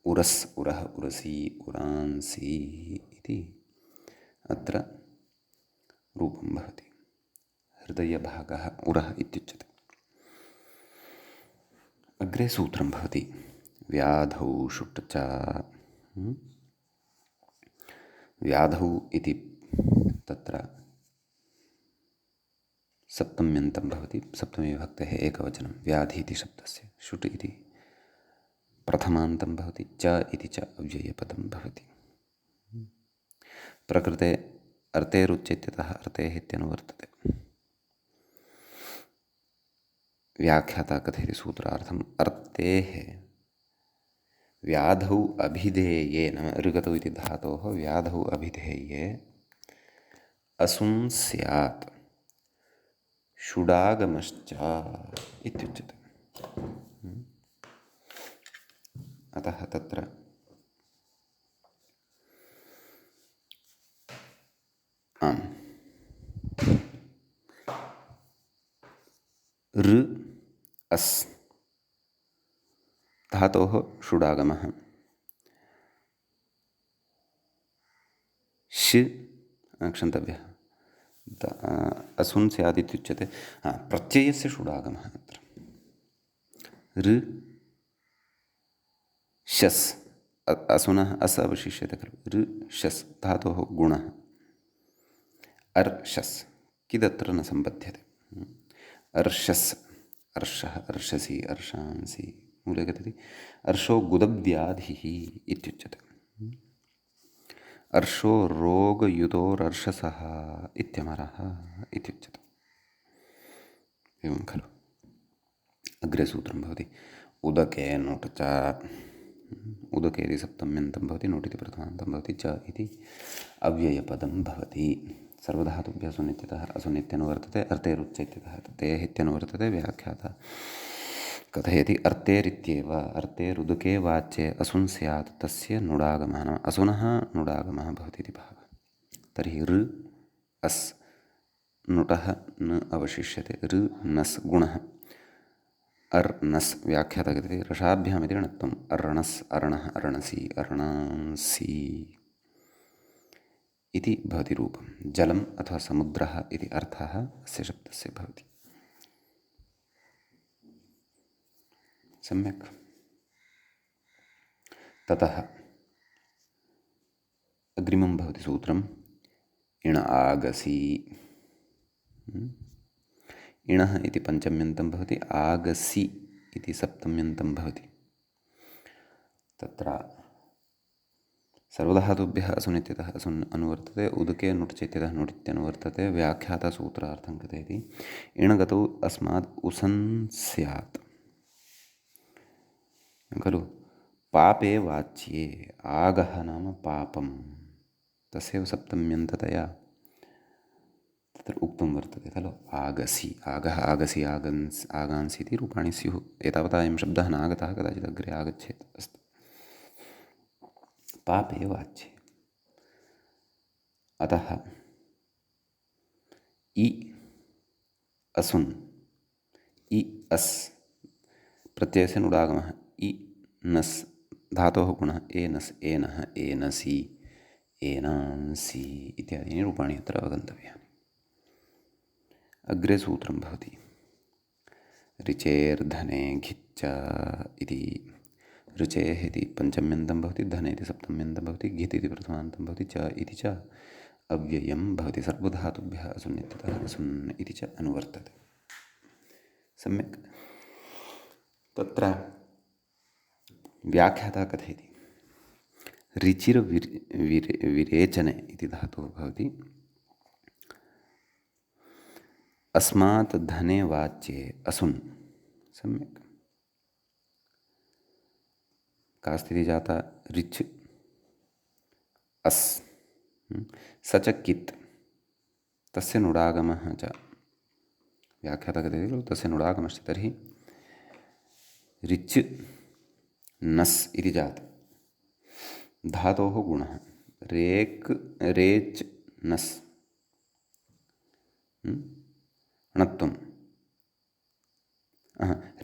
उरस् उरः उरसि उरांसि इति अत्र रूपं भवति हृदयभागः उरः इत्युच्यते अग्रे सूत्रं भवति व्याधौ शुट् च व्याधौ इति तत्र सप्तम्यन्तं भवति सप्तमी विभक्तेः एकवचनं व्याधि इति शब्दस्य शुट् इति प्रथमान्तं भवति च इति च अव्ययपदं भवति प्रकृते अर्तेरुच्येत्यतः अर्तेः इत्यनुवर्तते व्याख्याता कथयति सूत्रार्थम् अर्तेः व्याधौ अभिधेये नाम ऋगतौ इति धातोः व्याधौ अभिधेये असुं स्यात् षुडागमश्च इत्युच्यते अतः तत्र आम् ऋ अस् धातोः षुडागमः शि क्षन्तव्यः असुन् स्यादित्युच्यते। प्रत्ययस्य षुडागमः अत्र ऋ शस् असुनः अस अवशिष्यते खलु ऋ शस् धातोः गुणः अर्शस् किदत्र न सम्बध्यते अर्शस् अर्षः अर्षसि अर्षांसि मूले गच्छति अर्षो गुदव्याधिः इत्युच्यते अर्षो रोगयुतोरर्षसः इत्यमरः इत्युच्यते एवं खलु। अग्रे सूत्रं भवति उदके नोट् च उदके इति सप्तम्यन्तं भवति नोट् इति प्रथमान्तं भवति च इति अव्ययपदं भवति। सर्वधातुभ्यः सुनित्यतः असुनित्यनुवर्तते अर्तेरुच्चैत्यतः तेः इत्यनुवर्तते व्याख्याता कथयति अर्तेरित्येव अर्तेरुदके वाच्ये असुन् स्यात् तस्य नुडागमः नाम असुनः नुडागमः भवति इति भावः। तर्हि ऋ अस् नुटः न अवशिष्यते ऋ नस् गुणः अर्नस् व्याख्याता कथयति रसाभ्यामिति णत्वम् अर्णस् अर्णः अर्णसि अर्णांसि इति भवति रूपं। जलम् अथवा समुद्रः इति अर्थः अस्य शब्दस्य भवति। सम्यक्। ततः अग्रिमं भवति सूत्रम् इण आगसि इणः इति पञ्चम्यन्तं भवति आगसि इति सप्तम्यन्तं भवति। तत्र सर्वधातुभ्यः असुनित्यतः असुन् अनुवर्तते उदके नुट् चेत्यतः नुट् इत्यनुवर्तते व्याख्याता सूत्रार्थं कथयति इणगतौ अस्मात् उसन् स्यात् खलु पापे वाच्ये आगः नाम पापं तस्यैव सप्तम्यन्ततया तत्र उक्तं वर्तते खलु आगसि आगः आगसि आगांसि इति रूपाणि स्युः। एतावता अयं शब्दः नागतः कदाचित् अग्रे आगच्छेत् अस्तु। पापे वाच्ये अतः इ असुन् इ अस् प्रत्ययस्य नुडागमः इ नस् धातोः गुणः एनस् एनः एनसि एनांसि इत्यादीनि रूपाणि अत्र अवगन्तव्यानि। अग्रे सूत्रं भवति ऋचेर्धने घिच्च इति ऋचेः इति पञ्चम्यन्तं भवति धने इति सप्तम्यन्तं भवति घित् इति प्रथमान्तं भवति च इति च अव्ययं भवति। सर्वधातुभ्यः असुनित्यतः असुन् इति च अनुवर्तते। सम्यक्। तत्र व्याख्याता कथयति ऋचिर्विरेचने इति धातुः भवति अस्मात् धने वाच्ये असुन्। सम्यक्। का स्थितिः जाता ऋच् अस् स च कित् तस्य नुडागमः च व्याख्याता कथयति खलु तस्य नुडागमश्च तर्हि ऋच् नस् इति जातं धातोः गुणः रेक् रेच् नस् णत्वं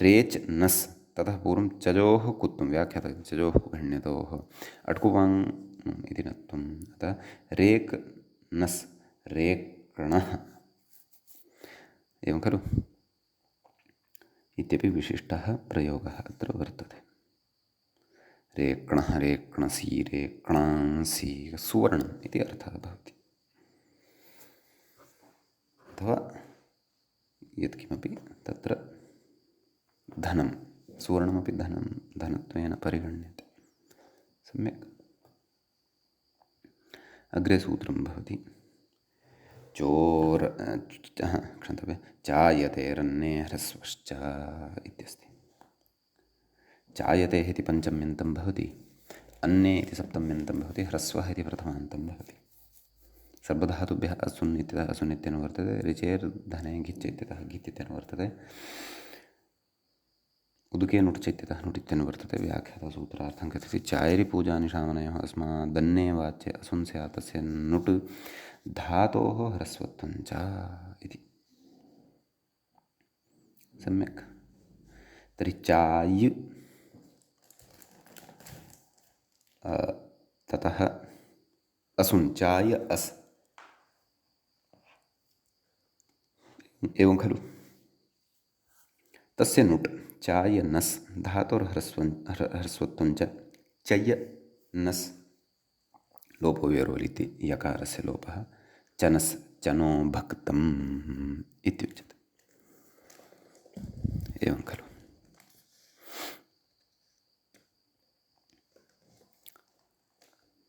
रेच् नस् ततः पूर्वं चजोः कुत्वं व्याख्याता चजोः घण्यतोः अट्कुवाङ् इति नत्वम् अतः रेक् नस् रेक्णः एवं खलु इत्यपि विशिष्टः प्रयोगः अत्र वर्तते। रेक्णः रेक्णसि रेक्णांसि सुवर्णम् इति अर्थः भवति। अथवा यत्किमपि तत्र धनं सुवर्णमपि धनं धनत्वेन परिगण्यते। सम्यक्। अग्रे सूत्रं भवति क्षन्तव्यः चायतेरन्ने ह्रस्वश्च इत्यस्ति। चायते इति पञ्चम्यन्तं भवति अन्ने इति सप्तम्यन्तं भवति ह्रस्वः इति प्रथमान्तं भवति। सर्वधातुभ्यः असुन् इत्यतः असुन् इत्यनुवर्तते ऋचेर्धने घिच् इत्यतः घित् इत्यनुवर्तते उदके नुट् चेत्यतः नुट् इत्यनुवर्तते। व्याख्याता सूत्रार्थं कथयति चायरि पूजानि शामनयोः अस्मात् दन्ने वाच्ये असुन् स्यात् तस्य नुट् धातोः ह्रस्वत्वं च इति। सम्यक्। तर्हि चाय् ततः असुन् चाय अस् एवं खलु। तस्य नुट् चाय नस् धातोर्ह्रस्वत्वं च चय नस् लोपो विरोलिति यकारस्य लोपः चनस् चनो भक्तम् इत्युच्यते। एवं खलु।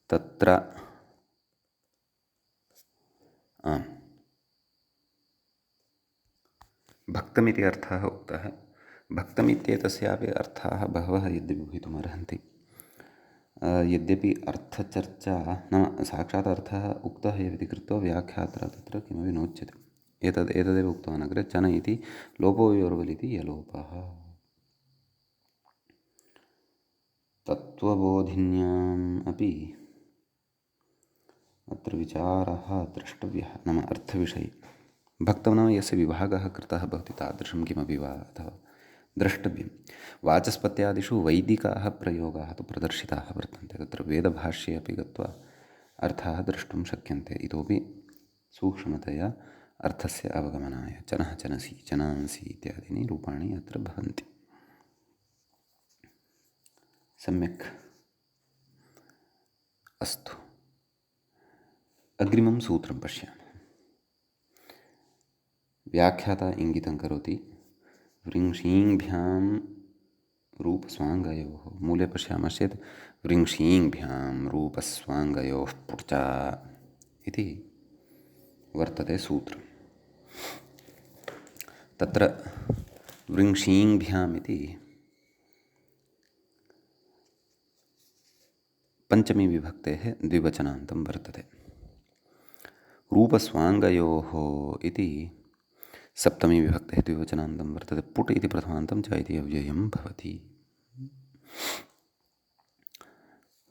तत्र भक्तमिति अर्थः उक्तः। भक्तमित्येतस्यापि अर्थाः बहवः यद्यपि भवितुमर्हन्ति। यद्यपि अर्थचर्चा नाम साक्षात् अर्थः उक्तः इति कृत्वा व्याख्याता तत्र किमपि नोच्यते। एतदेव उक्तवान् अग्रे चन इति लोपो वियोर्वलिति यलोपः। तत्त्वबोधिन्याम् अपि अत्र विचारः द्रष्टव्यः नाम अर्थविषये। भक्तं नाम यस्य विभागः कृतः भवति तादृशं किमपि वा अथवा द्रष्टव्यं। वाचस्पत्यादिषु वैदिकाः प्रयोगाः तु प्रदर्शिताः वर्तन्ते। तत्र वेदभाष्ये अपि गत्वा अर्थाः द्रष्टुं शक्यन्ते इतोपि सूक्ष्मतया अर्थस्य अवगमनाय। चनः चनसि चनांसि इत्यादीनि रूपाणि अत्र भवन्ति। सम्यक् अस्तु। अग्रिमं सूत्रं पश्यामः। व्याख्याता इङ्गितं करोति व्रिंशीङ्भ्यां रूपस्वाङ्गयोः। मूले पश्यामश्चेत् व्रिंशीङ्भ्यां रूपस्वाङ्गयोः पुर्चा इति वर्तते सूत्रम्। तत्र व्रिंशीङ्भ्याम् इति पञ्चमी विभक्तेः द्विवचनान्तं वर्तते। रूपस्वाङ्गयोः इति सप्तमी विभक्तेः द्विवचनान्तं वर्तते। पुट् इति प्रथमान्तं च इति अव्ययं भवति।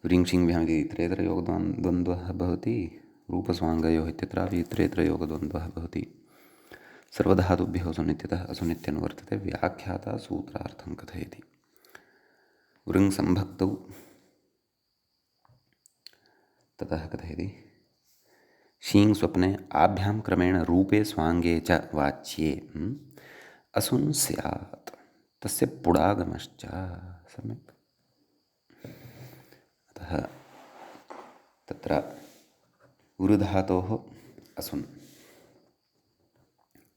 व्रिंशिङ्भ्याम् इति इतरेतरयोगद्वन्द्वः भवति। रूपस्वाङ्गयोः इत्यत्रापि इतरेतरयोगद्वन्द्वः भवति। सर्वधातुभ्यः सुनित्यतः असुनित्यनुवर्तते। व्याख्याता सूत्रार्थं कथयति। वृङ्सम्भक्तौ ततः कथयति शीङ् स्वप्ने आभ्यां क्रमेण रूपे स्वाङ्गे च वाच्ये असुन् स्यात् तस्य पुडागमश्च। सम्यक्। अतः तत्र उरुधातोः असुन्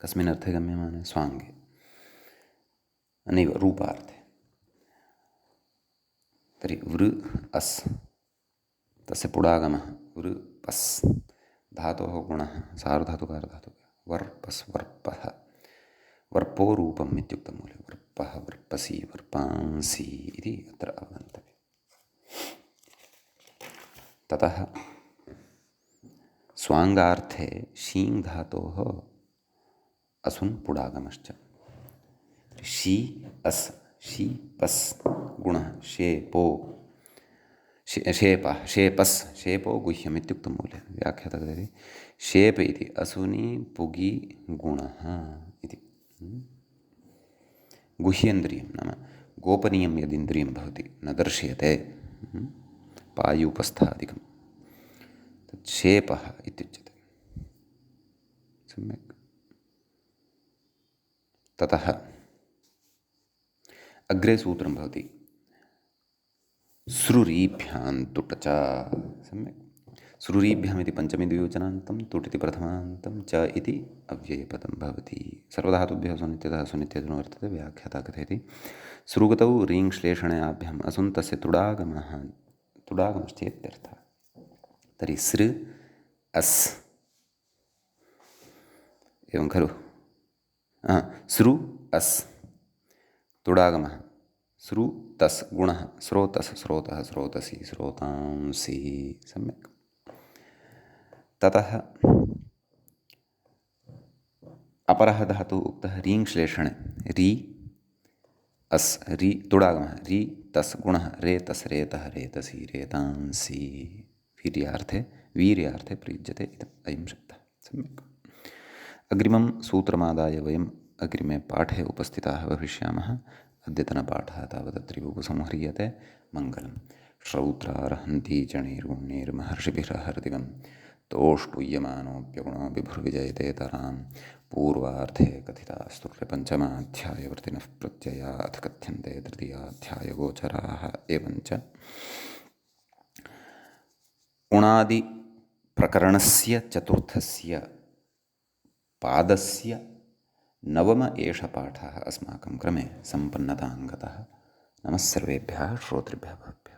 कस्मिन् अर्थे गम्यमाने? स्वाङ्गे नैव रूपार्थे। तर्हि वृ अस् तस्य पुडागमः वृ पस् धातोः गुणः सार्वधातुकारधातुः वर्पस् वर्पः वर्पो रूपम् इत्युक्तं मूले। वर्पः वर्पसि वर्पांसि इति अत्र अवगन्तव्यम्। ततः स्वाङ्गार्थे शीङ् धातोः असुन् पुडागमश्च। शी अस् शी पस् गुणः शेपो शेपः शेपस् शेपो गुह्यम् इत्युक्तं मूले। व्याख्याता कथयति शेप इति असुनि पुगि गुणः इति। गुह्येन्द्रियं नाम गोपनीयं यदिन्द्रियं भवति न दर्श्यते पायूपस्थादिकं तत् शेपः इत्युच्यते। सम्यक्। ततः अग्रे सूत्रं भवति स्रुरीभ्यां तुट् च। सम्यक्। स्रुरीभ्याम् इति पञ्चमी द्विवचनान्तं तुट् इति प्रथमान्तं च इति अव्ययपदं भवति। सर्वधातुभ्यः सुनित्यतः सुनित्येन वर्तते। व्याख्याता कथयति सृगतौ रीङ् श्लेषणे आभ्याम् असुन् तस्य तुडागमश्चेत्यर्थः। तर्हि सृ अस् एवं खलु। सृ अस् तुडागमः सृ तस् गुणः स्रोतस् स्रोतः स्रोतसि स्रोतांसि। सम्यक्। ततः अपरः धातुः उक्तः रीङ् श्लेषणे री अस् री तुडागमः री तस् गुणः रे तस् रेतः रेतसि रेतांसि वीर्यार्थे प्रयुज्यते अयं शब्दः। सम्यक्। अग्रिमं सूत्रमादाय वयम् अग्रिमे पाठे उपस्थिताः भविष्यामः। अद्यतनपाठः तावत् अत्रैव उपसंह्रियते। मङ्गलम्। श्रौत्रार्हन्ति चणैर्गुण्यैर्महर्षिभिरहर्दिवं तोष्टुय्यमानोऽप्यगुणो विभुर्विजयतेतरां पूर्वार्धे कथितास्तुल्यपञ्चमाध्यायवर्तिनः प्रत्यया अथ कथ्यन्ते तृतीयाध्यायगोचराः एवञ्च उणादिप्रकरणस्य चतुर्थस्य पादस्य नवम एष पाठः अस्माकं क्रमे सम्पन्नतां गतः। नमः सर्वेभ्यः श्रोतृभ्यः भवेभ्यः।